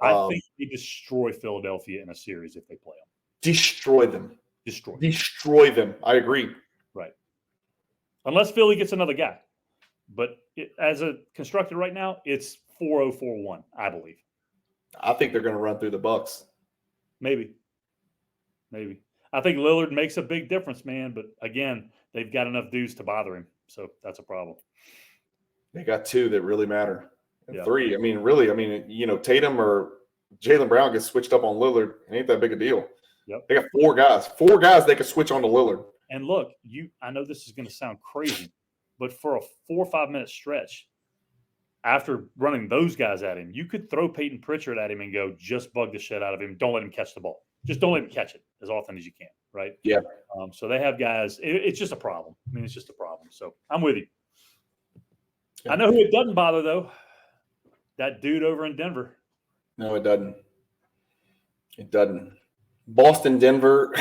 I think they destroy Philadelphia in a series if they play them. Destroy them. Destroy them. I agree. Right. Unless Philly gets another guy. But as a constructed right now, it's 4-0-4-1, I believe. I think they're going to run through the Bucks. Maybe. I think Lillard makes a big difference, man. But again, they've got enough dudes to bother him. So that's a problem. They got 2 that really matter. And 3, really. Tatum or Jaylen Brown gets switcch up on Lillard. It ain't that big a deal. Yep. They got 4 guys. 4 guys they can switch on to Lillard. And look, I know this is going to sound crazy, but for a 4 or 5 minute stretch, after running those guys at him, you could throw Peyton Pritchard at him and go, just bug the shit out of him. Don't let him catch the ball. Just don't let him catch it as often as you can, right? Yeah. So they have guys. It's just a problem. It's just a problem. So I'm with you. Yeah. I know who it doesn't bother, though. That dude over in Denver. No, it doesn't. It doesn't. Boston, Denver,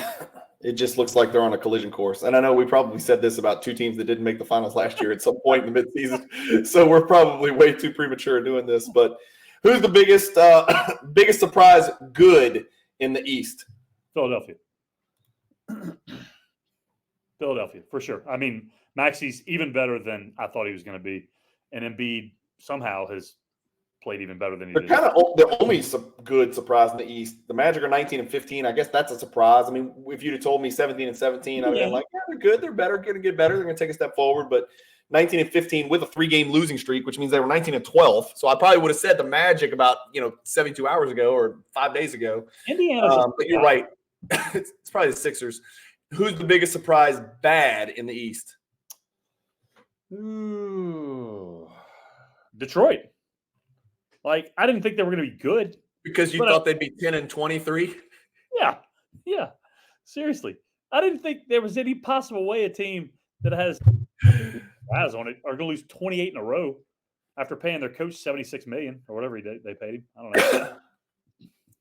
it just looks like they're on a collision course. And I know we probably said this about 2 teams that didn't make the finals last year at some point in the midseason. So we're probably way too premature doing this. But who's the biggest surprise good in the East? Philadelphia. Philadelphia, for sure. Maxi's even better than I thought he was going to be. And Embiid somehow has played even better than he did. Kind of the only good surprise in the East. The Magic are 19-15. I guess that's a surprise. If you'd have told me 17-17, I'd have been like, yeah, they're good. They're better. Going to get better. They're going to take a step forward. But 19-15 with a 3-game losing streak, which means they were 19-12. So I probably would have said the Magic about 72 hours ago or 5 days ago. Indiana, but you're right. It's probably the Sixers. Who's the biggest surprise bad in the East? Ooh, Detroit. I didn't think they were going to be good. Because you thought they'd be 10-23? Yeah. Seriously. I didn't think there was any possible way a team that has eyes on it are going to lose 28 in a row after paying their coach $76 million or whatever they paid him. I don't know.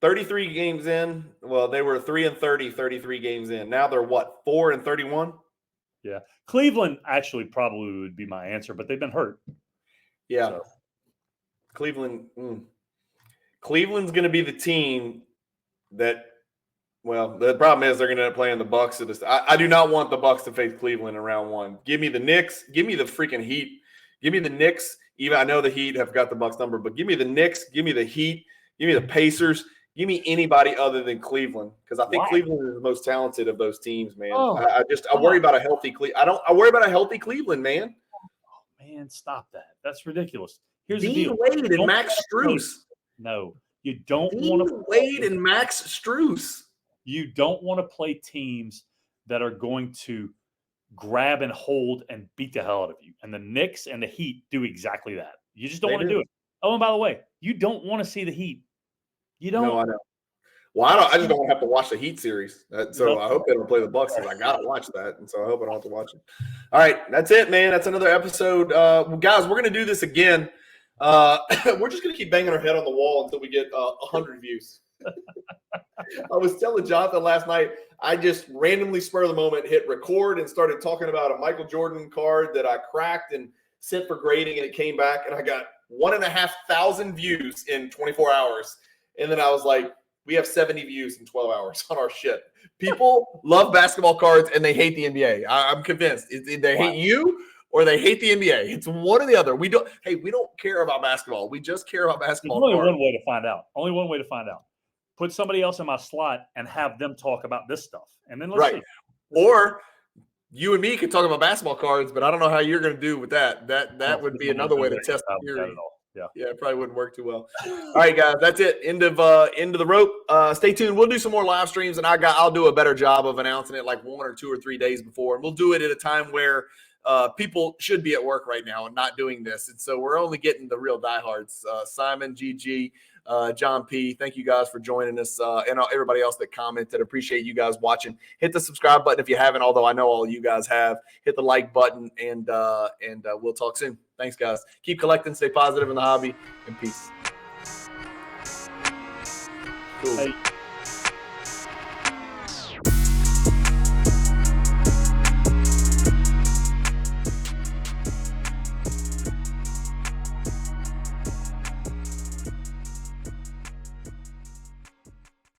33 games in. Well, they were 3-30, 33 games in. Now they're what, 4-31? Yeah. Cleveland actually probably would be my answer, but they've been hurt. Yeah. So. Cleveland's going to be the team that, well, the problem is they're going to end up playing the Bucks. I do not want the Bucks to face Cleveland in round 1. Give me the Knicks. Give me the freaking Heat. Give me the Knicks. Even I know the Heat have got the Bucks number, but give me the Knicks. Give me the Heat. Give me the Pacers. Give me anybody other than Cleveland, because I think Cleveland is the most talented of those teams, man. I worry about a healthy Cleveland. I worry about a healthy Cleveland, man. Oh, man, stop that. That's ridiculous. Here's Dean the deal. Wade and Max Strus. No, you don't want to. Wade and Max Strus. You don't want to play teams that are going to grab and hold and beat the hell out of you. And the Knicks and the Heat do exactly that. You just don't want to do it. Oh, and by the way, you don't want to see the Heat. You don't. No, I know. Well, I just don't have to watch the Heat series. So I hope they don't play the Bucks, because I got to watch that. And so I hope I don't have to watch it. All right. That's it, man. That's another episode. Guys, we're going to do this again. We're just going to keep banging our head on the wall until we get 100 views. I was telling Jonathan last night, I just randomly, spur of the moment, hit record and started talking about a Michael Jordan card that I cracked and sent for grading, and it came back, and I got 1,500 views in 24 hours. And then I was like, we have 70 views in 12 hours on our shit. People love basketball cards and they hate the NBA. I'm convinced. They hate you or they hate the NBA. It's one or the other. We don't care about basketball. We just care about basketball. There's only one way to find out. Only one way to find out. Put somebody else in my slot and have them talk about this stuff. And then let's see. Or you and me could talk about basketball cards, but I don't know how you're going to do with that. That would be another way to test the theory. Yeah, it probably wouldn't work too well. All right, guys, that's it. End of the rope. Stay tuned. We'll do some more live streams, and I'll do a better job of announcing it like 1 or 2 or 3 days before. And we'll do it at a time where people should be at work right now and not doing this. And so we're only getting the real diehards. Simon, GG, John P. Thank you guys for joining us, and everybody else that commented. Appreciate you guys watching. Hit the subscribe button if you haven't, although I know all of you guys have. Hit the like button, and we'll talk soon. Thanks, guys. Keep collecting, stay positive in the hobby, and peace. Cool. Hey.